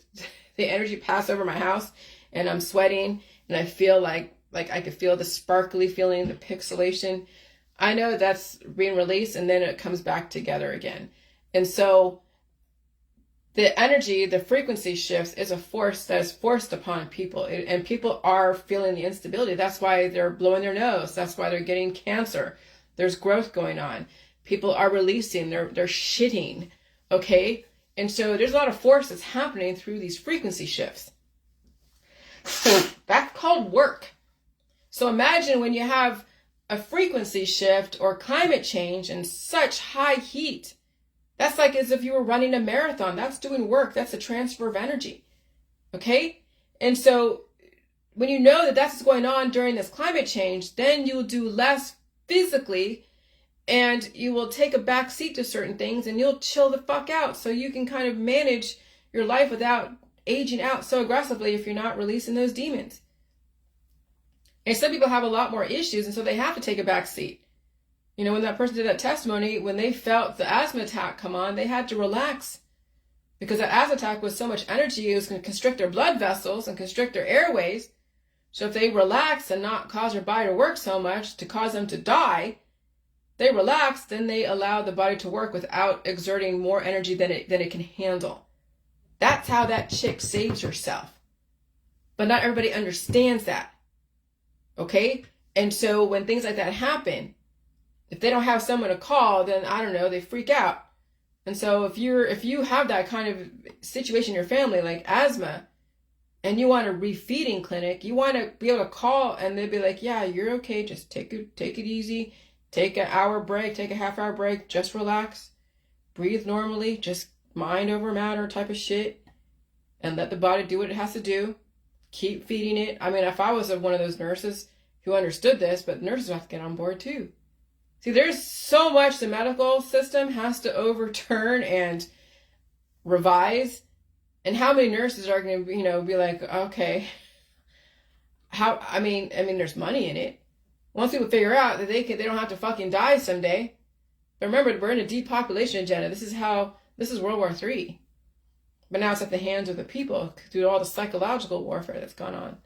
energy pass over my house and I'm sweating and I feel like I could feel the sparkly feeling, the pixelation, I know that's being released and then it comes back together again. And so the energy, the frequency shifts is a force that is forced upon people, and people are feeling the instability. That's why they're blowing their nose. That's why they're getting cancer. There's growth going on. People are releasing, they're shitting, okay? And so there's a lot of force that's happening through these frequency shifts. So that's called work. So imagine when you have a frequency shift or climate change and such high heat. That's like as if you were running a marathon. That's doing work. That's a transfer of energy. Okay? And so when you know that that's what's going on during this climate change, then you'll do less physically and you will take a back seat to certain things and you'll chill the fuck out so you can kind of manage your life without aging out so aggressively if you're not releasing those demons. And some people have a lot more issues, and so they have to take a back seat. You know, when that person did that testimony, when they felt the asthma attack come on, they had to relax because that asthma attack was so much energy, it was going to constrict their blood vessels and constrict their airways. So if they relax and not cause their body to work so much to cause them to die, they relax, then they allow the body to work without exerting more energy than it can handle. That's how that chick saves herself. But not everybody understands that. Okay? And so when things like that happen, if they don't have someone to call, then I don't know, they freak out. And so if you have that kind of situation in your family, like asthma, and you want a refeeding clinic, you want to be able to call and they'd be like, yeah, you're okay. Just take it easy. Take an hour break, take a half-hour break, just relax, breathe normally, just mind over matter type of shit, and let the body do what it has to do. Keep feeding it. I mean, if I was one of those nurses who understood this, but nurses have to get on board too. See, there's so much the medical system has to overturn and revise. And how many nurses are going to, be like, okay, I mean, there's money in it. Once people figure out that they don't have to fucking die someday. But remember, we're in a depopulation agenda. This is World War III. But now it's at the hands of the people due to all the psychological warfare that's gone on.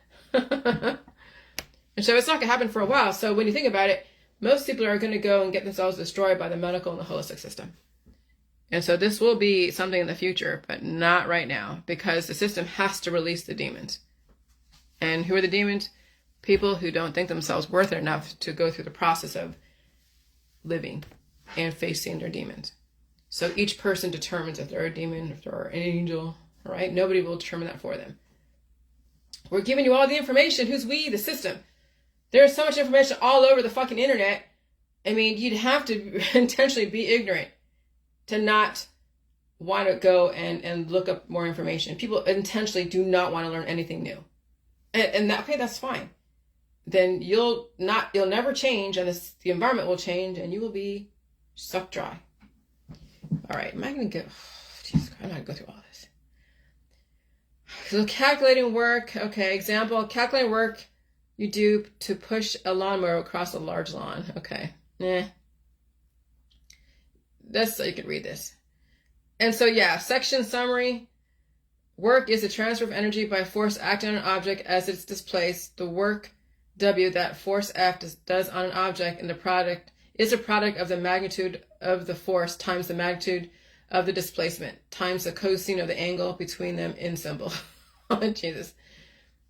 And so it's not going to happen for a while. So when you think about it, most people are going to go and get themselves destroyed by the medical and the holistic system. And so this will be something in the future, but not right now, because the system has to release the demons. And who are the demons? People who don't think themselves worth it enough to go through the process of living and facing their demons. So each person determines if they're a demon, if they're an angel, all right? Nobody will determine that for them. We're giving you all the information. Who's we? The system. There's so much information all over the fucking internet. I mean, you'd have to intentionally be ignorant to not want to go and look up more information. People intentionally do not want to learn anything new. And that, okay, that's fine. Then you'll never change, and the environment will change, and you will be sucked dry. All right, am I going to go? Jesus Christ, I'm not going to go through all this. So calculating work. Okay, example, calculating work you do to push a lawnmower across a large lawn. Okay, that's so you can read this. And so, yeah, section summary. Work is the transfer of energy by force acting on an object as it's displaced. The work W that force F does on an object and the product is a product of the magnitude of the force times the magnitude of the displacement times the cosine of the angle between them in symbol. Oh, Jesus.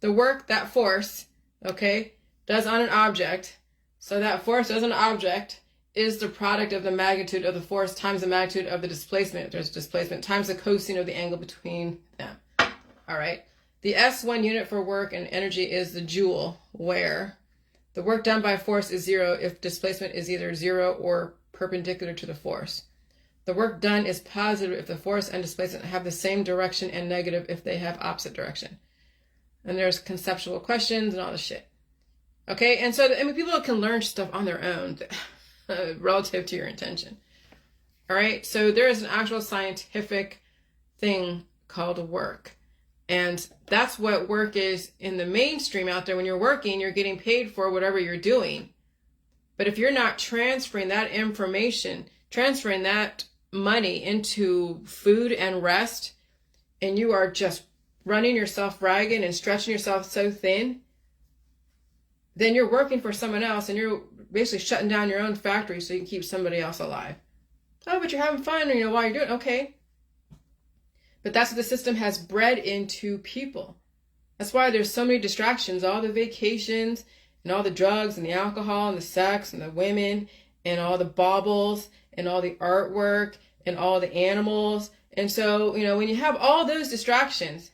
The work that force, okay, does on an object. So that force does on an object is the product of the magnitude of the force times the magnitude of the displacement. There's displacement times the cosine of the angle between them. All right. The S1 unit for work and energy is the joule, where the work done by force is 0 if displacement is either 0 or perpendicular to the force. The work done is positive if the force and displacement have the same direction and negative if they have opposite direction. And there's conceptual questions and all this shit. Okay, and so people can learn stuff on their own relative to your intention. All right, so there is an actual scientific thing called work. And that's what work is in the mainstream out there. When you're working, you're getting paid for whatever you're doing. But if you're not transferring that information, transferring that money into food and rest, and you are just running yourself ragged and stretching yourself so thin, then you're working for someone else and you're basically shutting down your own factory so you can keep somebody else alive. Oh, but you're having fun, while you're doing it. Okay. But that's what the system has bred into people. That's why there's so many distractions, all the vacations and all the drugs and the alcohol and the sex and the women and all the baubles and all the artwork and all the animals. And so, when you have all those distractions,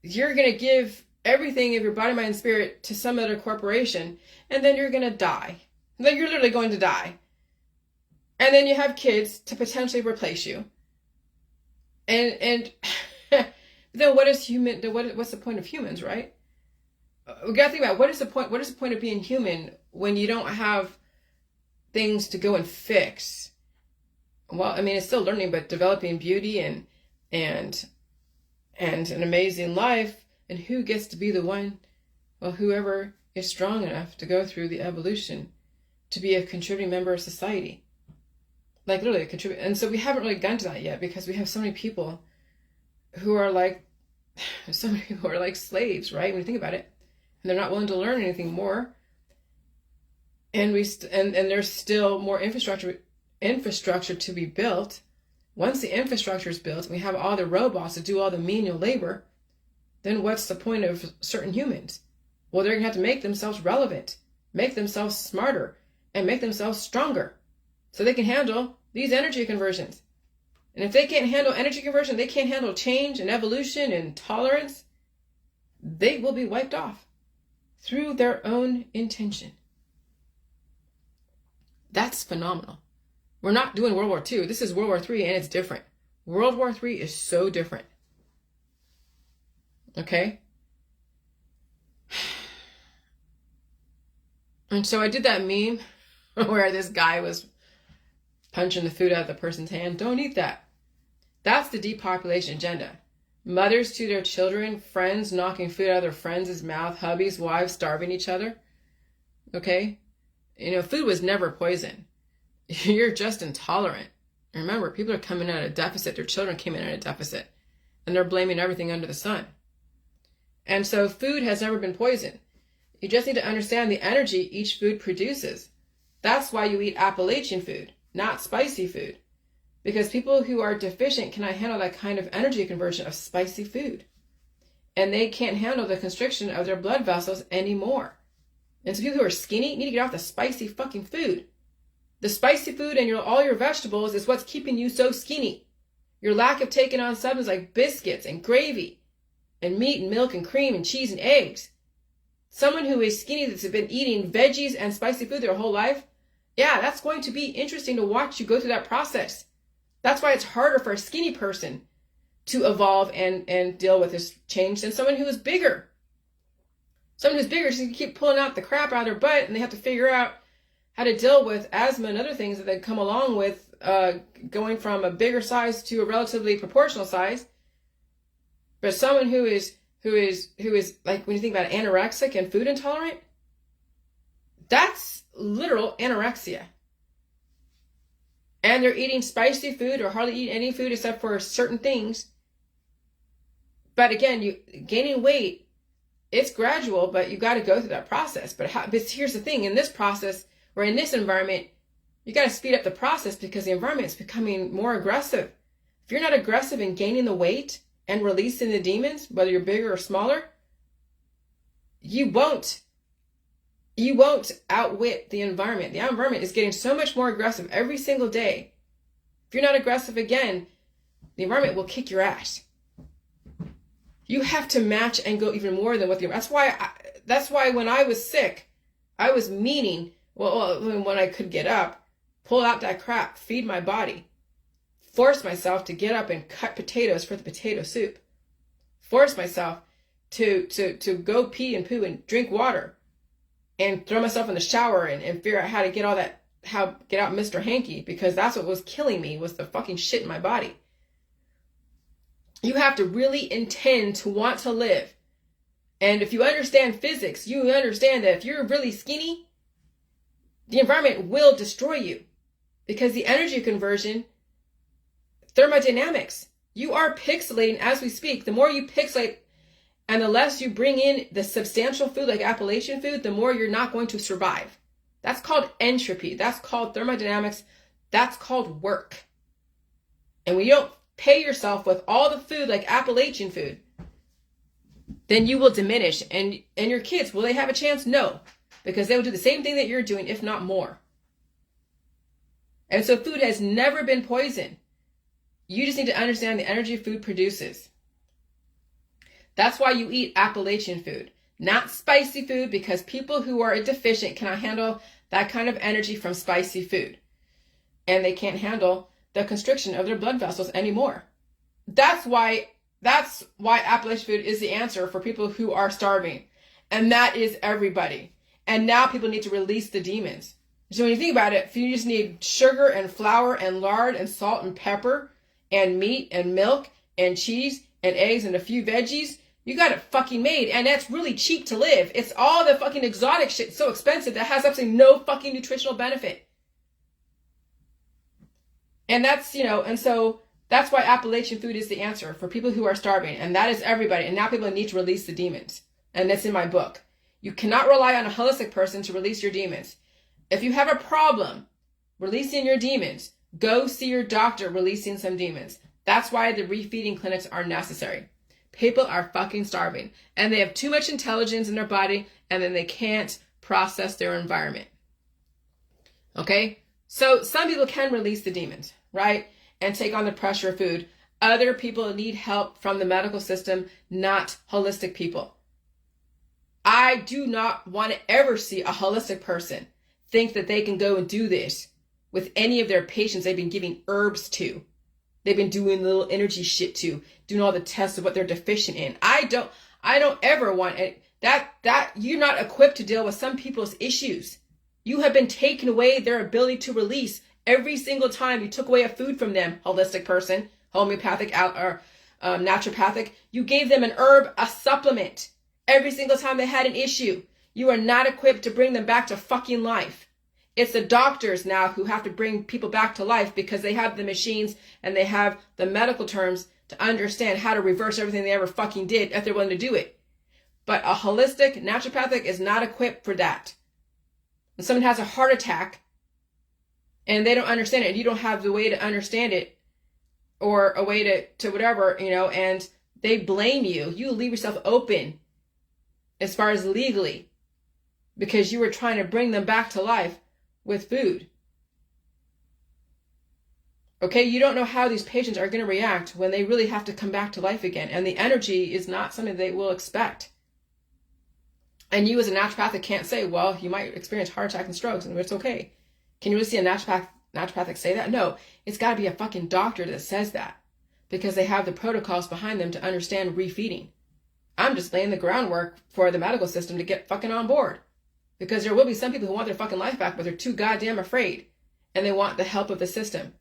you're going to give everything of your body, mind, and spirit to some other corporation, and then you're going to die. Like, you're literally going to die. And then you have kids to potentially replace you. And then what's the point of humans, right? We got to think about what is the point of being human when you don't have things to go and fix? Well, it's still learning, but developing beauty and an amazing life. And who gets to be the one? Well, whoever is strong enough to go through the evolution to be a contributing member of society. Like, literally contribute. And so we haven't really gotten to that yet because we have so many people who are like slaves, right? When you think about it, and they're not willing to learn anything more. And there's still more infrastructure to be built. Once the infrastructure is built and we have all the robots to do all the menial labor, then what's the point of certain humans? Well, they're going to have to make themselves relevant, make themselves smarter, and make themselves stronger so they can handle these energy conversions. And if they can't handle energy conversion, they can't handle change and evolution and tolerance, they will be wiped off through their own intention. That's phenomenal. We're not doing World War II. This is World War III, and it's different. World War III is so different. Okay? And so I did that meme where this guy was punching the food out of the person's hand. Don't eat that. That's the depopulation agenda. Mothers to their children, friends knocking food out of their friends' mouth, hubbies, wives starving each other. Okay? Food was never poison. You're just intolerant. Remember, people are coming at a deficit. Their children came in at a deficit. And they're blaming everything under the sun. And so food has never been poison. You just need to understand the energy each food produces. That's why you eat Appalachian food, not spicy food. Because people who are deficient cannot handle that kind of energy conversion of spicy food. And they can't handle the constriction of their blood vessels anymore. And so people who are skinny need to get off the spicy fucking food. The spicy food and all your vegetables is what's keeping you so skinny. Your lack of taking on substances like biscuits and gravy and meat and milk and cream and cheese and eggs. Someone who is skinny that's been eating veggies and spicy food their whole life, yeah, that's going to be interesting to watch you go through that process. That's why it's harder for a skinny person to evolve and deal with this change than someone who is bigger. Someone who's bigger, so you keep pulling out the crap out of their butt, and they have to figure out how to deal with asthma and other things that they come along with going from a bigger size to a relatively proportional size. But someone who is like, when you think about anorexic and food intolerant, that's literal anorexia. and they're eating spicy food or hardly eat any food except for certain things. But again, you gaining weight, it's gradual, but you got to go through that process. But here's the thing, in this process, or in this environment, you got to speed up the process because the environment is becoming more aggressive. If you're not aggressive in gaining the weight and releasing the demons, whether you're bigger or smaller, you won't outwit the environment. The environment is getting so much more aggressive every single day. If you're not aggressive again, the environment will kick your ass. You have to match and go even more than what the. That's why when I was sick, I was meaning, when I could get up, pull out that crap, feed my body, force myself to get up and cut potatoes for the potato soup, force myself to go pee and poo and drink water, and throw myself in the shower and figure out how to get get out Mr. Hanky, because that's what was killing me, was the fucking shit in my body. You have to really intend to want to live. And if you understand physics, you understand that if you're really skinny, the environment will destroy you. Because the energy conversion, thermodynamics, you are pixelating as we speak. The more you pixelate and the less you bring in the substantial food like Appalachian food, the more you're not going to survive. That's called entropy. That's called thermodynamics. That's called work. And when you don't pay yourself with all the food like Appalachian food, then you will diminish. And your kids, will they have a chance? No. Because they will do the same thing that you're doing, if not more. And so food has never been poison. You just need to understand the energy food produces. That's why you eat Appalachian food, not spicy food, because people who are deficient cannot handle that kind of energy from spicy food. And they can't handle the constriction of their blood vessels anymore. That's why Appalachian food is the answer for people who are starving. And that is everybody. And now people need to release the demons. So when you think about it, if you just need sugar and flour and lard and salt and pepper and meat and milk and cheese and eggs and a few veggies, you got it fucking made. And that's really cheap to live. It's all the fucking exotic shit so expensive that has absolutely no fucking nutritional benefit. And that's, and so that's why Appalachian food is the answer for people who are starving. And that is everybody. And now people need to release the demons. And that's in my book. You cannot rely on a holistic person to release your demons. If you have a problem releasing your demons, go see your doctor releasing some demons. That's why the refeeding clinics are necessary. People are fucking starving. And they have too much intelligence in their body, and then they can't process their environment. Okay? So some people can release the demons, right? And take on the pressure of food. Other people need help from the medical system, not holistic people. I do not want to ever see a holistic person think that they can go and do this with any of their patients they've been giving herbs to. They've been doing little energy shit to, doing all the tests of what they're deficient in. I don't ever want it. That you're not equipped to deal with some people's issues. You have been taken away their ability to release every single time you took away a food from them, holistic person, homeopathic or naturopathic. You gave them an herb, a supplement. Every single time they had an issue, you are not equipped to bring them back to fucking life. It's the doctors now who have to bring people back to life because they have the machines and they have the medical terms to understand how to reverse everything they ever fucking did if they're willing to do it. But a holistic naturopathic is not equipped for that. When someone has a heart attack and they don't understand it and you don't have the way to understand it or a way to whatever, and they blame you, you leave yourself open as far as legally, because you were trying to bring them back to life with food. Okay, you don't know how these patients are going to react when they really have to come back to life again. And the energy is not something they will expect. And you as a naturopathic can't say, well, you might experience heart attack and strokes and it's okay. Can you really see a naturopathic say that? No, it's got to be a fucking doctor that says that, because they have the protocols behind them to understand refeeding. I'm just laying the groundwork for the medical system to get fucking on board. Because there will be some people who want their fucking life back, but they're too goddamn afraid. And they want the help of the system.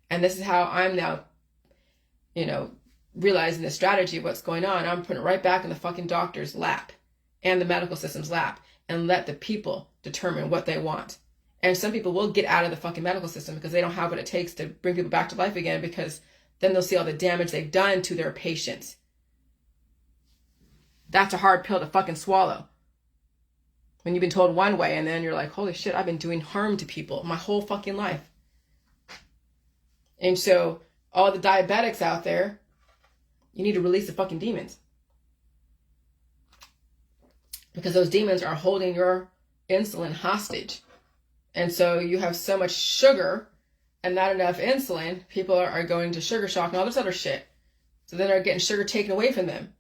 And this is how I'm now, realizing the strategy of what's going on. I'm putting it right back in the fucking doctor's lap and the medical system's lap and let the people determine what they want. And some people will get out of the fucking medical system because they don't have what it takes to bring people back to life again, because then they'll see all the damage they've done to their patients. That's a hard pill to fucking swallow. When you've been told one way and then you're like, holy shit, I've been doing harm to people my whole fucking life. And so all the diabetics out there, you need to release the fucking demons. Because those demons are holding your insulin hostage. And so you have so much sugar and not enough insulin, people are going to sugar shock and all this other shit. So then they're getting sugar taken away from them.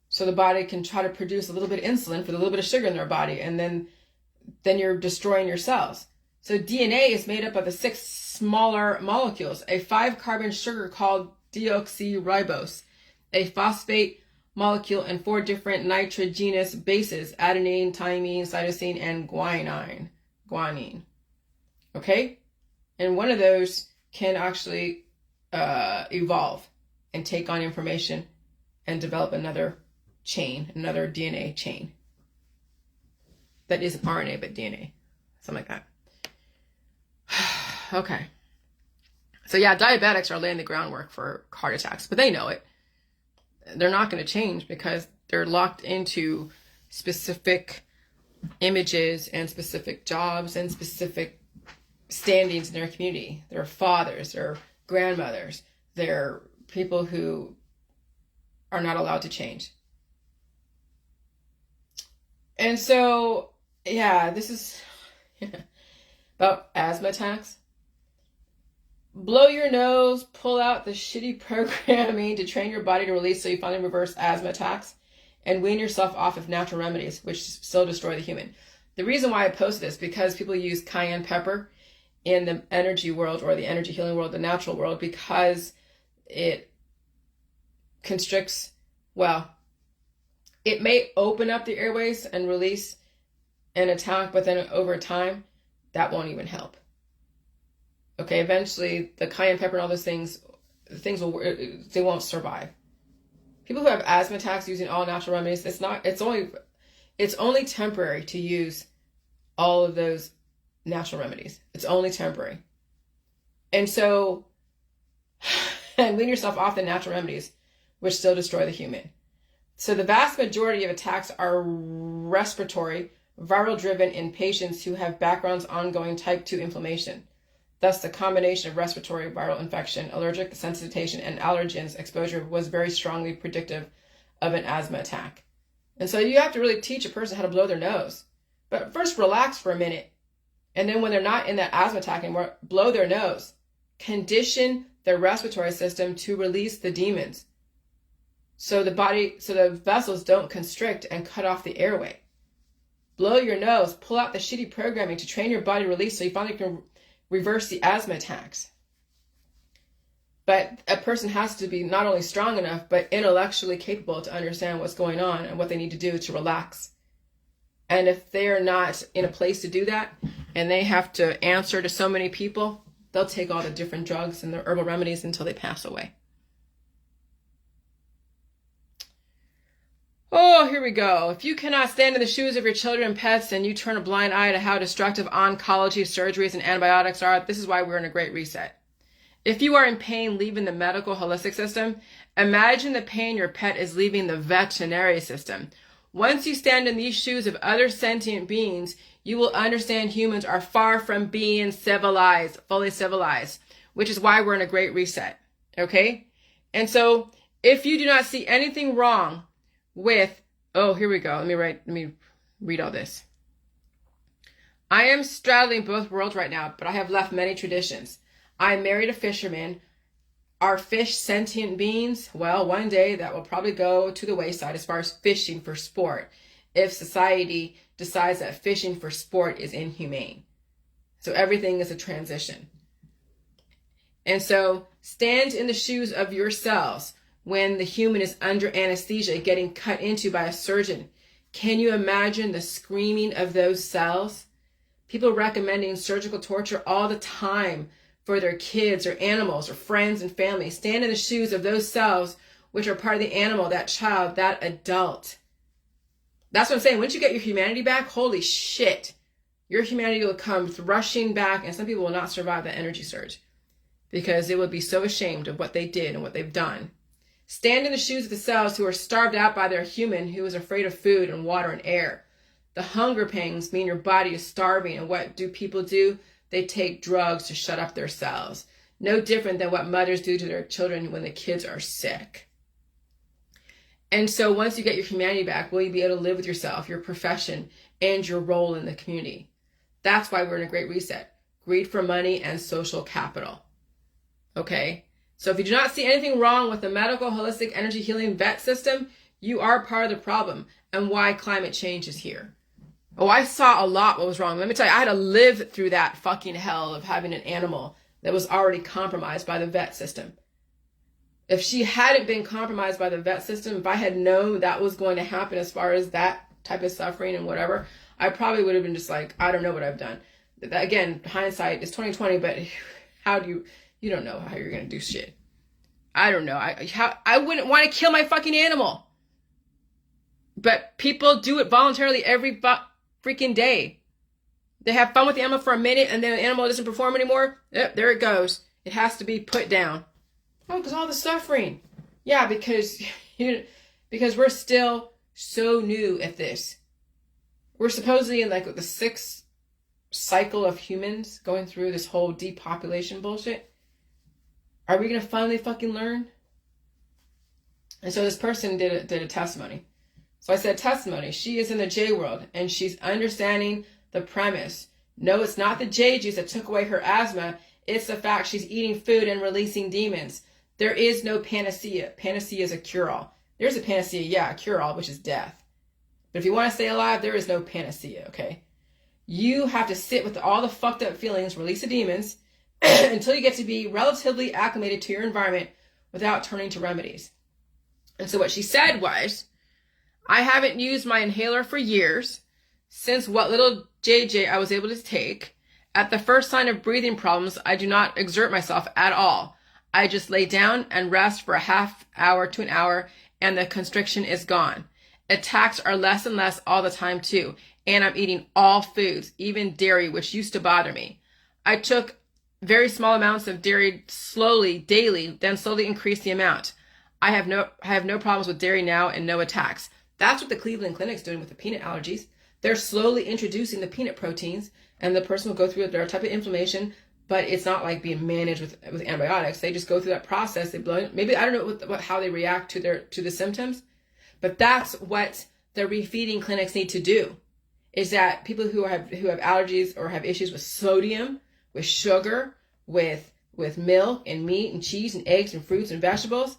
So the body can try to produce a little bit of insulin for the little bit of sugar in their body, and then you're destroying your cells. So DNA is made up of the 6 smaller molecules: a 5-carbon sugar called deoxyribose, a phosphate molecule, and 4 different nitrogenous bases: adenine, thymine, cytosine, and guanine. Okay? And one of those can actually evolve and take on information and develop another chain, another DNA chain. That isn't RNA, but DNA. Something like that. Okay. So yeah, diabetics are laying the groundwork for heart attacks, but they know it. They're not going to change because they're locked into specific images and specific jobs and specific standings in their community. Their fathers, their grandmothers, they're people who are not allowed to change. And so, yeah, this is about asthma attacks. Blow your nose, pull out the shitty programming to train your body to release so you finally reverse asthma attacks, and wean yourself off of natural remedies, which still destroy the human. The reason why I post this, because people use cayenne pepper in the energy world or the energy healing world, the natural world, because it constricts, well, it may open up the airways and release an attack, but then over time, that won't even help. Okay, eventually the cayenne pepper and all those things they won't survive. People who have asthma attacks using all natural remedies, it's only temporary to use all of those natural remedies. It's only temporary. And so, and wean yourself off the natural remedies, which still destroy the human. So the vast majority of attacks are respiratory, viral driven in patients who have backgrounds ongoing type 2 inflammation. Thus, the combination of respiratory viral infection, allergic sensitization, and allergens exposure was very strongly predictive of an asthma attack. And so you have to really teach a person how to blow their nose. But first, relax for a minute. And then when they're not in that asthma attack anymore, blow their nose. Condition their respiratory system to release the demons. So the vessels don't constrict and cut off the airway. Blow your nose, pull out the shitty programming to train your body to release so you finally can reverse the asthma attacks. But a person has to be not only strong enough, but intellectually capable to understand what's going on and what they need to do to relax. And if they're not in a place to do that, and they have to answer to so many people, they'll take all the different drugs and the herbal remedies until they pass away. Oh, here we go. If you cannot stand in the shoes of your children and pets, and you turn a blind eye to how destructive oncology, surgeries, and antibiotics are, this is why we're in a great reset. If you are in pain leaving the medical holistic system, imagine the pain your pet is leaving the veterinary system. Once you stand in these shoes of other sentient beings, you will understand humans are far from being civilized, fully civilized, which is why we're in a great reset. Okay? And so if you do not see anything wrong with, oh, here we go. Let me read all this. I am straddling both worlds right now, but I have left many traditions. I married a fisherman. Are fish sentient beings? Well, one day that will probably go to the wayside as far as fishing for sport, if society decides that fishing for sport is inhumane. So everything is a transition. And so stand in the shoes of yourselves when the human is under anesthesia getting cut into by a surgeon. Can you imagine the screaming of those cells? People recommending surgical torture all the time for their kids or animals or friends and family. Stand in the shoes of those cells which are part of the animal, that child, that adult. That's what I'm saying. Once you get your humanity back, holy shit, your humanity will come rushing back, and some people will not survive that energy surge because they will be so ashamed of what they did and what they've done. Stand in the shoes of the cells who are starved out by their human who is afraid of food and water and air. The hunger pangs mean your body is starving, and what do people do? They take drugs to shut up their cells. No different than what mothers do to their children when the kids are sick. And so once you get your humanity back, will you be able to live with yourself, your profession, and your role in the community? That's why we're in a great reset. Greed for money and social capital. Okay? So if you do not see anything wrong with the medical, holistic, energy healing vet system, you are part of the problem and why climate change is here. Oh, I saw a lot what was wrong. Let me tell you, I had to live through that fucking hell of having an animal that was already compromised by the vet system. If she hadn't been compromised by the vet system, if I had known that was going to happen as far as that type of suffering and whatever, I probably would have been just like, I don't know what I've done. Again, hindsight is 2020, but how do you don't know how you're going to do shit. I don't know. I wouldn't want to kill my fucking animal. But people do it voluntarily every freaking day. They have fun with the animal for a minute, and then the animal doesn't perform anymore. Yep, there it goes. It has to be put down. Oh, because all the suffering. Yeah, because we're still so new at this. We're supposedly in like the 6th cycle of humans going through this whole depopulation bullshit. Are we going to finally fucking learn? And so this person did a testimony. So I said, testimony. She is in the J world, and she's understanding the premise. No, it's not the J juice that took away her asthma. It's the fact she's eating food and releasing demons. There is no panacea. Panacea is a cure-all. There's a panacea, yeah, a cure-all, which is death. But if you want to stay alive, there is no panacea, okay? You have to sit with all the fucked up feelings, release the demons, until you get to be relatively acclimated to your environment without turning to remedies. And so what she said was, I haven't used my inhaler for years, since what little JJ I was able to take. At the first sign of breathing problems, I do not exert myself at all. I just lay down and rest for a half hour to an hour, and the constriction is gone. Attacks are less and less all the time too, and I'm eating all foods, even dairy, which used to bother me. I took very small amounts of dairy slowly, daily, then slowly increased the amount. I have no problems with dairy now and no attacks. That's what the Cleveland Clinic's doing with the peanut allergies. They're slowly introducing the peanut proteins, and the person will go through their type of inflammation, but it's not like being managed with antibiotics. They just go through that process. They blow it. Maybe I don't know how they react to the symptoms, but that's what the refeeding clinics need to do. Is that people who have allergies or have issues with sodium, with sugar, with milk and meat and cheese and eggs and fruits and vegetables,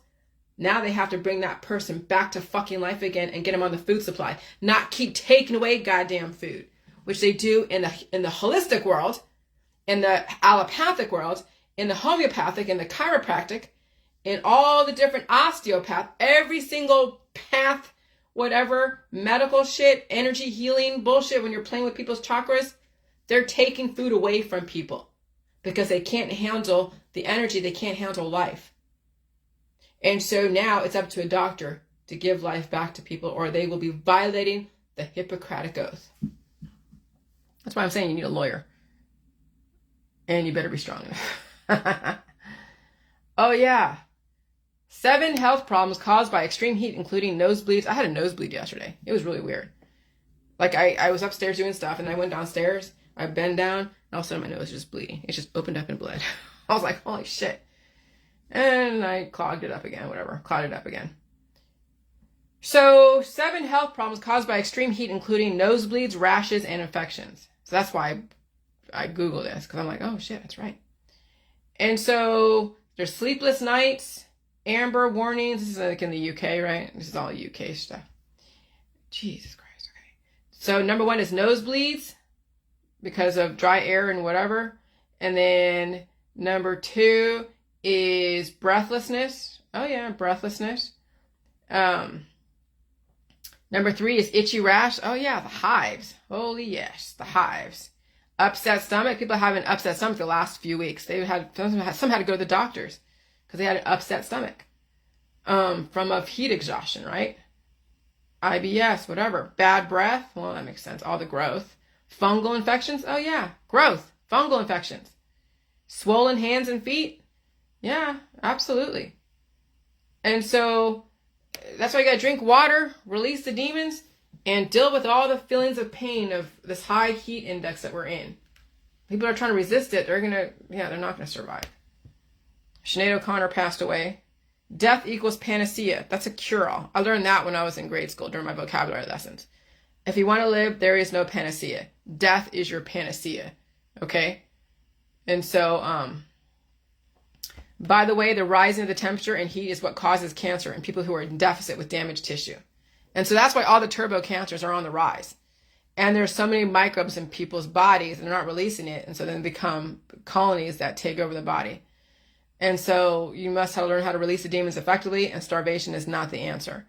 now they have to bring that person back to fucking life again and get them on the food supply, not keep taking away goddamn food, which they do in the holistic world, in the allopathic world, in the homeopathic, in the chiropractic, in all the different osteopath, every single path, whatever, medical shit, energy healing bullshit, when you're playing with people's chakras, they're taking food away from people because they can't handle the energy, they can't handle life. And so now it's up to a doctor to give life back to people, or they will be violating the Hippocratic Oath. That's why I'm saying you need a lawyer. And you better be strong enough. Oh, yeah. 7 health problems caused by extreme heat, including nosebleeds. I had a nosebleed yesterday. It was really weird. Like, I was upstairs doing stuff, and I went downstairs. I bent down, and all of a sudden my nose was just bleeding. It just opened up and bled. I was like, holy shit. And I clogged it up again, whatever. Clogged it up again. So, 7 health problems caused by extreme heat, including nosebleeds, rashes, and infections. So that's why I Googled this, because I'm like, oh shit, that's right. And so there's sleepless nights, amber warnings. This is like in the UK, right? This is all UK stuff. Jesus Christ. Okay. So number 1 is nosebleeds because of dry air and whatever. And then number 2 is breathlessness. Oh yeah, breathlessness. Number 3 is itchy rash. Oh yeah, the hives. Holy yes, the hives. Upset stomach. People have an upset stomach the last few weeks. Some had to go to the doctors because they had an upset stomach from of heat exhaustion, right? IBS, whatever. Bad breath. Well, that makes sense. All the growth. Fungal infections? Oh yeah. Growth. Fungal infections. Swollen hands and feet? Yeah, absolutely. And so that's why you gotta drink water, release the demons, and deal with all the feelings of pain of this high heat index that we're in. People are trying to resist it. They're not gonna survive. Sinead O'Connor passed away. Death equals panacea. That's a cure-all. I learned that when I was in grade school during my vocabulary lessons. If you want to live, there is no panacea. Death is your panacea. Okay? And so, by the way, the rising of the temperature and heat is what causes cancer in people who are in deficit with damaged tissue. And so that's why all the turbo cancers are on the rise. And there's so many microbes in people's bodies and they're not releasing it. And so then become colonies that take over the body. And so you must learn how to release the demons effectively, and starvation is not the answer.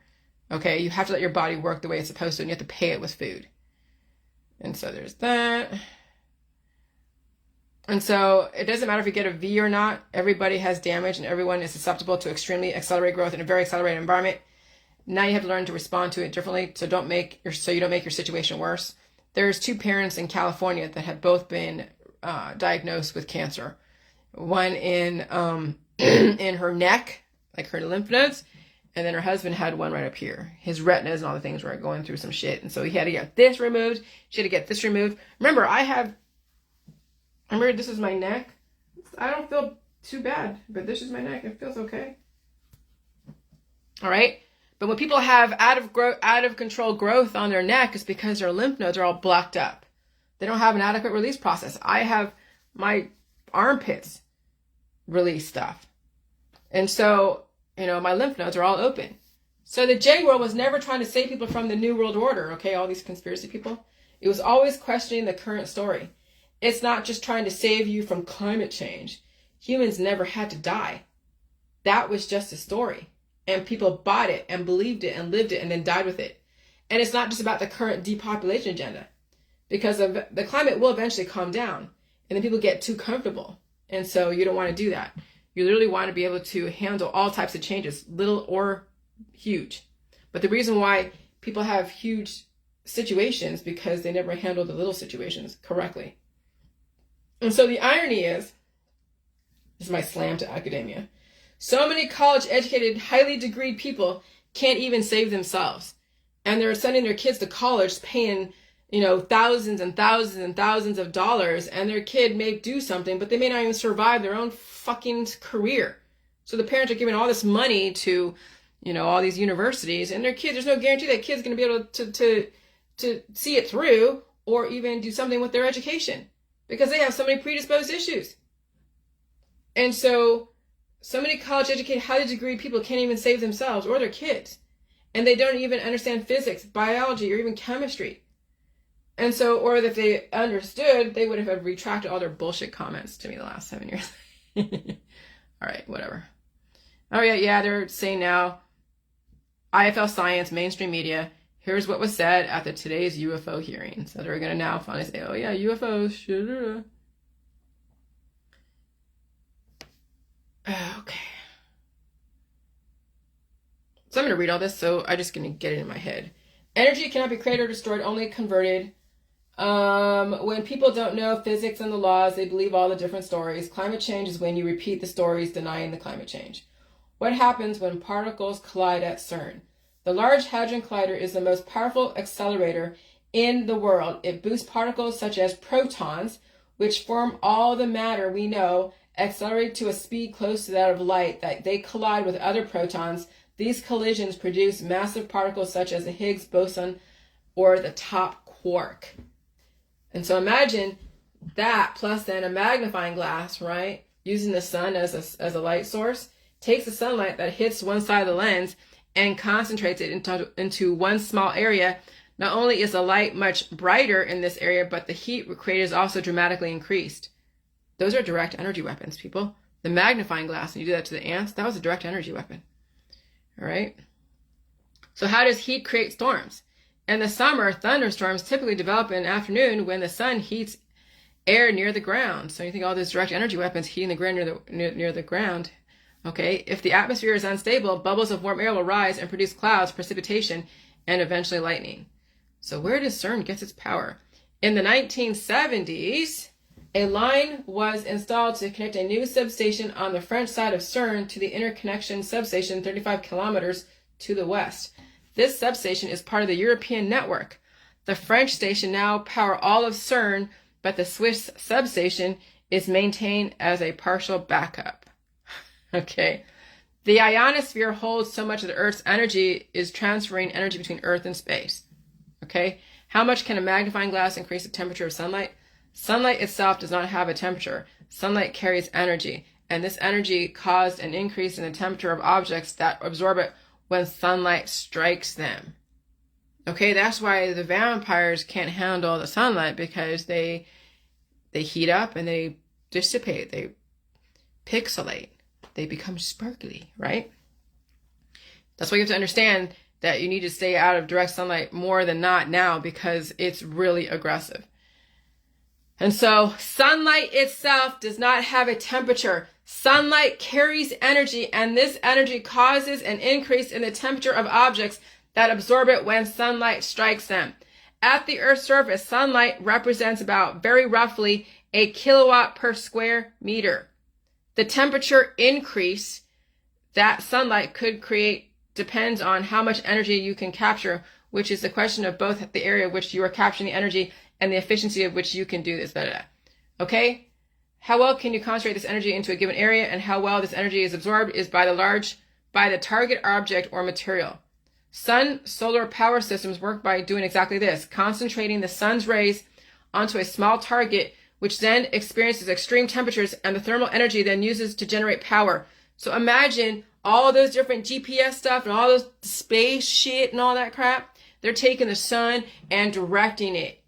Okay? You have to let your body work the way it's supposed to, and you have to pay it with food. And so there's that. And so it doesn't matter if you get a V or not. Everybody has damage, and everyone is susceptible to extremely accelerated growth in a very accelerated environment. Now you have to learn to respond to it differently, so you don't make your situation worse. There's 2 parents in California that have both been diagnosed with cancer. One in in her neck, like her lymph nodes, and then her husband had one right up here. His retinas and all the things were going through some shit, and so he had to get this removed. She had to get this removed. Remember, this is my neck. I don't feel too bad, but this is my neck. It feels okay. All right, but when people have out of control growth on their neck, it's because their lymph nodes are all blocked up. They don't have an adequate release process. I have my armpits release stuff. And so, my lymph nodes are all open. So the J world was never trying to save people from the New World Order, okay, all these conspiracy people. It was always questioning the current story. It's not just trying to save you from climate change. Humans never had to die. That was just a story. And people bought it and believed it and lived it and then died with it. And it's not just about the current depopulation agenda. Because the climate will eventually calm down. And then people get too comfortable. And so you don't want to do that. You literally want to be able to handle all types of changes, little or huge. But the reason why people have huge situations because they never handle the little situations correctly. And so the irony is, this is my slam to academia, so many college-educated, highly degreed people can't even save themselves. And they're sending their kids to college paying thousands and thousands and thousands of dollars, and their kid may do something, but they may not even survive their own fucking career. So the parents are giving all this money to, all these universities, and their kids, there's no guarantee that kid's going to be able to see it through or even do something with their education because they have so many predisposed issues. And so many college-educated, highly degreed people can't even save themselves or their kids. And they don't even understand physics, biology, or even chemistry. And so, or if they understood, they would have retracted all their bullshit comments to me the last 7 years. All right, whatever. Oh, yeah, they're saying now, IFL Science, mainstream media, here's what was said at today's UFO hearing. So they're going to now finally say, oh, yeah, UFOs. Okay. So I'm going to read all this, so I'm just going to get it in my head. Energy cannot be created or destroyed, only converted. When people don't know physics and the laws, they believe all the different stories. Climate change is when you repeat the stories denying the climate change. What happens when particles collide at CERN? The Large Hadron Collider is the most powerful accelerator in the world. It boosts particles such as protons, which form all the matter we know, accelerate to a speed close to that of light, that they collide with other protons. These collisions produce massive particles such as the Higgs boson or the top quark. And so imagine that plus then a magnifying glass, right? Using the sun as a light source, takes the sunlight that hits one side of the lens and concentrates it into one small area. Not only is the light much brighter in this area, but the heat created is also dramatically increased. Those are direct energy weapons, people. The magnifying glass, and you do that to the ants, that was a direct energy weapon. All right? So how does heat create storms? In the summer, thunderstorms typically develop in the afternoon when the sun heats air near the ground. So you think all these direct energy weapons heating the ground near the ground. Okay, if the atmosphere is unstable, bubbles of warm air will rise and produce clouds, precipitation, and eventually lightning. So where does CERN get its power? In the 1970s, a line was installed to connect a new substation on the French side of CERN to the interconnection substation 35 kilometers to the west. This substation is part of the European network. The French station now power all of CERN, but the Swiss substation is maintained as a partial backup. Okay. The ionosphere holds so much of the Earth's energy is transferring energy between Earth and space. Okay. How much can a magnifying glass increase the temperature of sunlight? Sunlight itself does not have a temperature. Sunlight carries energy, and this energy caused an increase in the temperature of objects that absorb it when sunlight strikes them. Okay, that's why the vampires can't handle the sunlight, because they heat up and they dissipate, they pixelate, they become sparkly, right? That's why you have to understand that you need to stay out of direct sunlight more than not now, because it's really aggressive. And so sunlight itself does not have a temperature. Sunlight carries energy, and this energy causes an increase in the temperature of objects that absorb it when sunlight strikes them. At the Earth's surface, sunlight represents about, very roughly, a kilowatt per square meter. The temperature increase that sunlight could create depends on how much energy you can capture, which is the question of both the area of which you are capturing the energy and the efficiency of which you can do this. Okay? How well can you concentrate this energy into a given area, and how well this energy is absorbed is by the target object or material. Sun solar power systems work by doing exactly this, concentrating the sun's rays onto a small target, which then experiences extreme temperatures, and the thermal energy then uses to generate power. So imagine all those different GPS stuff and all those space shit and all that crap. They're taking the sun and directing it.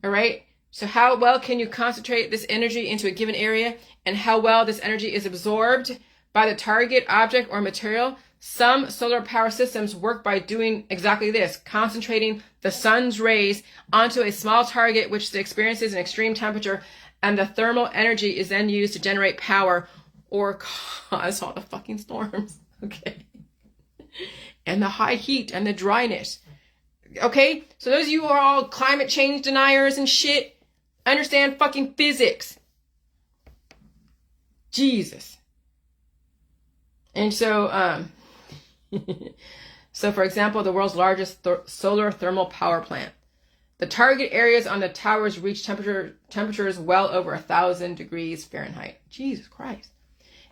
All right? So how well can you concentrate this energy into a given area, and how well this energy is absorbed by the target object or material? Some solar power systems work by doing exactly this, concentrating the sun's rays onto a small target which experiences an extreme temperature, and the thermal energy is then used to generate power or cause all the fucking storms. Okay? And the high heat and the dryness. Okay? So those of you who are all climate change deniers and shit, understand fucking physics. Jesus. And so, so for example, the world's largest solar thermal power plant. The target areas on the towers reach temperatures well over 1,000 degrees Fahrenheit. Jesus Christ.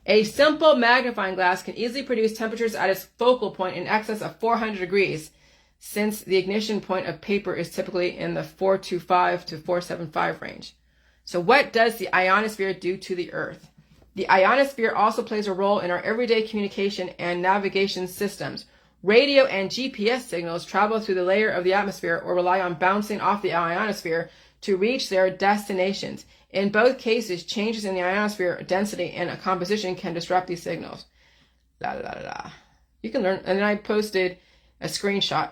A simple magnifying glass can easily produce temperatures at its focal point in excess of 400 degrees, since the ignition point of paper is typically in the 425 to 475 range. So what does the ionosphere do to the Earth? The ionosphere also plays a role in our everyday communication and navigation systems. Radio and GPS signals travel through the layer of the atmosphere or rely on bouncing off the ionosphere to reach their destinations. In both cases, changes in the ionosphere density and composition can disrupt these signals. You can learn, and then I posted a screenshot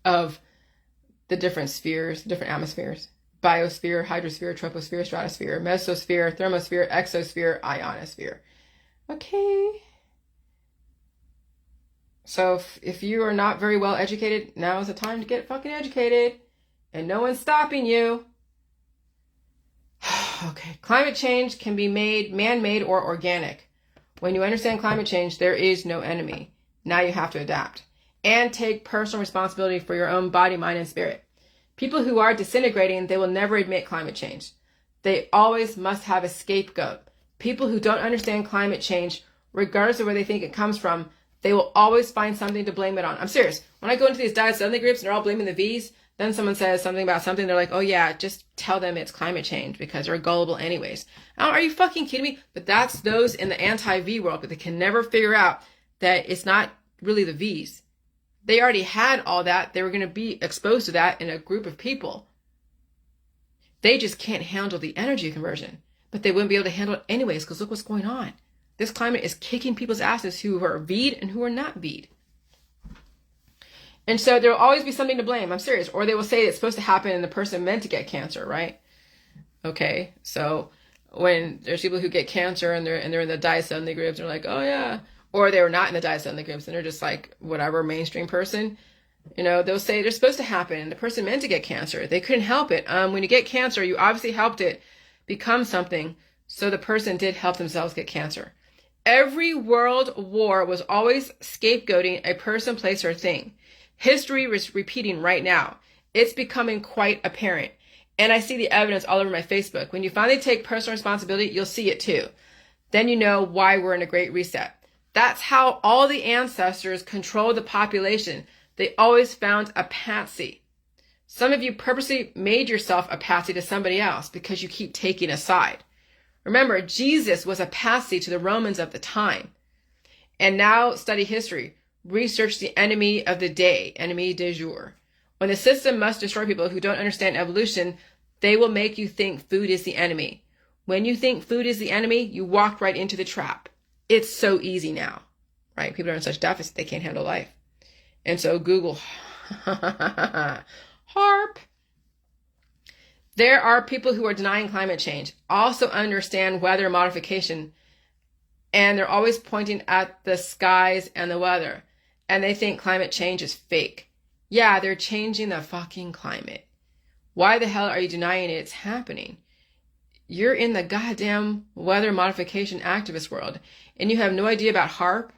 of the different spheres, different atmospheres. Biosphere, hydrosphere, troposphere, stratosphere, mesosphere, thermosphere, exosphere, ionosphere. Okay. So if you are not very well educated, now is the time to get fucking educated. And no one's stopping you. Okay. Climate change can be made man-made or organic. When you understand climate change, there is no enemy. Now you have to adapt. And take personal responsibility for your own body, mind, and spirit. People who are disintegrating, they will never admit climate change. They always must have a scapegoat. People who don't understand climate change, regardless of where they think it comes from, they will always find something to blame it on. I'm serious. When I go into these diet suddenly groups and they're all blaming the V's, then someone says something about something, they're like, oh yeah, just tell them it's climate change because they're gullible anyways. Oh, are you fucking kidding me? But that's those in the anti-V world, but they can never figure out that it's not really the V's. They already had all that. They were going to be exposed to that in a group of people. They just can't handle the energy conversion. But they wouldn't be able to handle it anyways, because look what's going on. This climate is kicking people's asses who are V'd and who are not V'd. And so there will always be something to blame. I'm serious. Or they will say it's supposed to happen and the person meant to get cancer, right? Okay, so when there's people who get cancer and they're in the diet suddenly groups, they're like, oh yeah. Or they were not in the diet suddenly groups and they're just like whatever mainstream person. You know, they'll say they're supposed to happen. The person meant to get cancer. They couldn't help it. When you get cancer, you obviously helped it become something. So the person did help themselves get cancer. Every world war was always scapegoating a person, place, or thing. History is repeating right now. It's becoming quite apparent. And I see the evidence all over my Facebook. When you finally take personal responsibility, you'll see it too. Then you know why we're in a great reset. That's how all the ancestors controlled the population. They always found a patsy. Some of you purposely made yourself a patsy to somebody else because you keep taking a side. Remember, Jesus was a patsy to the Romans of the time. And now study history. Research the enemy of the day, enemy du jour. When the system must destroy people who don't understand evolution, they will make you think food is the enemy. When you think food is the enemy, you walk right into the trap. It's so easy now, right? People are in such deficit, they can't handle life. And so Google, HARP. There are people who are denying climate change, also understand weather modification, and they're always pointing at the skies and the weather, and they think climate change is fake. Yeah, they're changing the fucking climate. Why the hell are you denying it's happening? You're in the goddamn weather modification activist world, and you have no idea about HARP?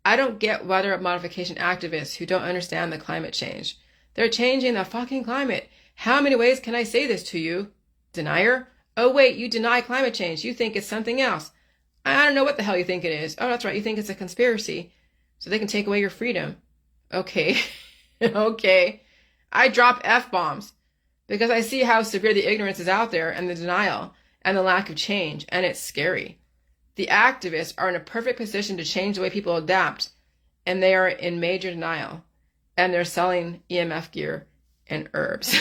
I don't get weather modification activists who don't understand the climate change. They're changing the fucking climate. How many ways can I say this to you? Denier? Oh wait, you deny climate change. You think it's something else. I don't know what the hell you think it is. Oh, that's right. You think it's a conspiracy so they can take away your freedom. Okay. Okay. I drop F-bombs because I see how severe the ignorance is out there and the denial and the lack of change, and it's scary. The activists are in a perfect position to change the way people adapt, and they are in major denial, and they're selling EMF gear and herbs.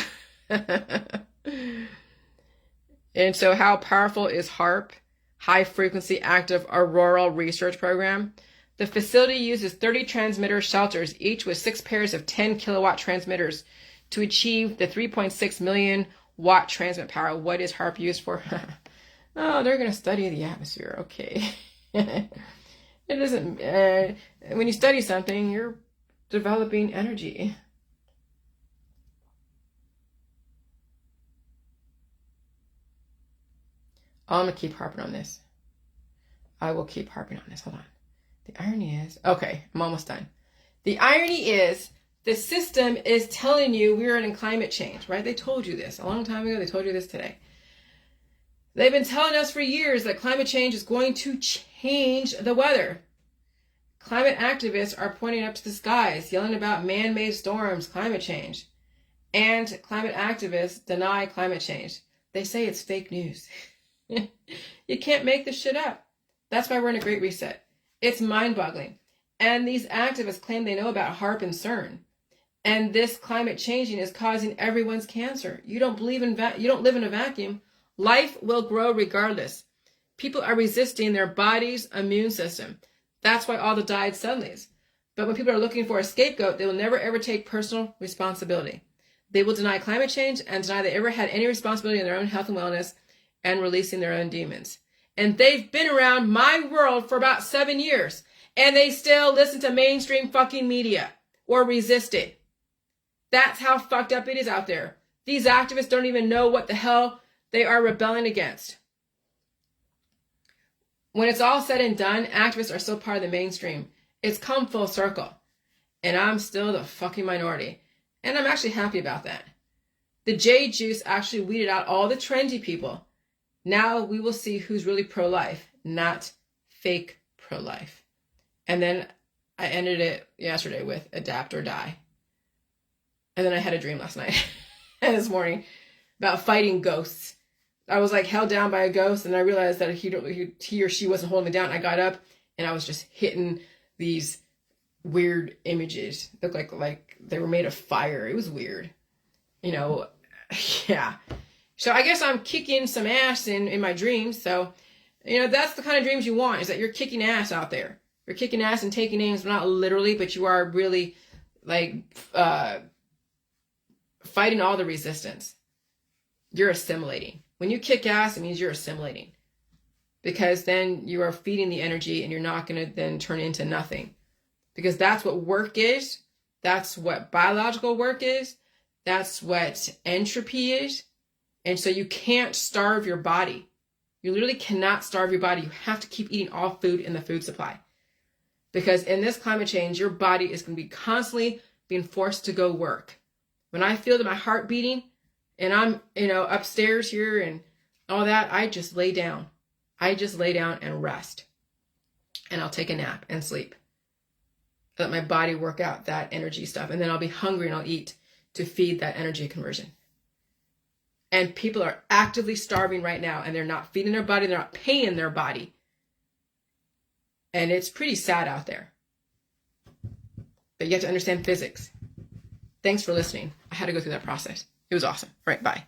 And so how powerful is HARP, High Frequency Active Auroral Research Program? The facility uses 30 transmitter shelters, each with 6 pairs of 10 kilowatt transmitters to achieve the 3.6 million watt transmit power. What is HARP used for? Oh, they're going to study the atmosphere. Okay. It isn't, when you study something, you're developing energy. Oh, I'm going to keep harping on this. I will keep harping on this. Hold on. The irony is, okay, I'm almost done. The irony is the system is telling you we're in climate change, right? They told you this a long time ago. They told you this today. They've been telling us for years that climate change is going to change the weather. Climate activists are pointing up to the skies, yelling about man-made storms, climate change. And climate activists deny climate change. They say it's fake news. You can't make this shit up. That's why we're in a great reset. It's mind-boggling. And these activists claim they know about HARP and CERN. And this climate changing is causing everyone's cancer. You don't believe in you don't live in a vacuum. Life will grow regardless. People are resisting their body's immune system. That's why all the died suddenlies. But when people are looking for a scapegoat, they will never ever take personal responsibility. They will deny climate change and deny they ever had any responsibility in their own health and wellness and releasing their own demons. And they've been around my world for about 7 years. And they still listen to mainstream fucking media or resist it. That's how fucked up it is out there. These activists don't even know what the hell they are rebelling against. When it's all said and done, activists are still part of the mainstream. It's come full circle. And I'm still the fucking minority. And I'm actually happy about that. The J Juice actually weeded out all the trendy people. Now we will see who's really pro-life, not fake pro-life. And then I ended it yesterday with adapt or die. And then I had a dream last night and this morning about fighting ghosts. I was like held down by a ghost, and I realized that he or she wasn't holding me down. I got up and I was just hitting these weird images. Looked like they were made of fire. It was weird. You know, yeah. So I guess I'm kicking some ass in my dreams. So, you know, that's the kind of dreams you want, is that you're kicking ass out there. You're kicking ass and taking names, not literally, but you are really like fighting all the resistance. You're assimilating. When you kick ass, it means you're assimilating. Because then you are feeding the energy and you're not going to then turn into nothing. Because that's what work is. That's what biological work is. That's what entropy is. And so you can't starve your body. You literally cannot starve your body. You have to keep eating all food in the food supply. Because in this climate change, your body is going to be constantly being forced to go work. When I feel that my heart beating and I'm, upstairs here and all that, I just lay down. I just lay down and rest. And I'll take a nap and sleep. Let my body work out that energy stuff. And then I'll be hungry and I'll eat to feed that energy conversion. And people are actively starving right now, and they're not feeding their body. They're not paying their body. And it's pretty sad out there. But you have to understand physics. Thanks for listening. I had to go through that process. It was awesome. All right, bye.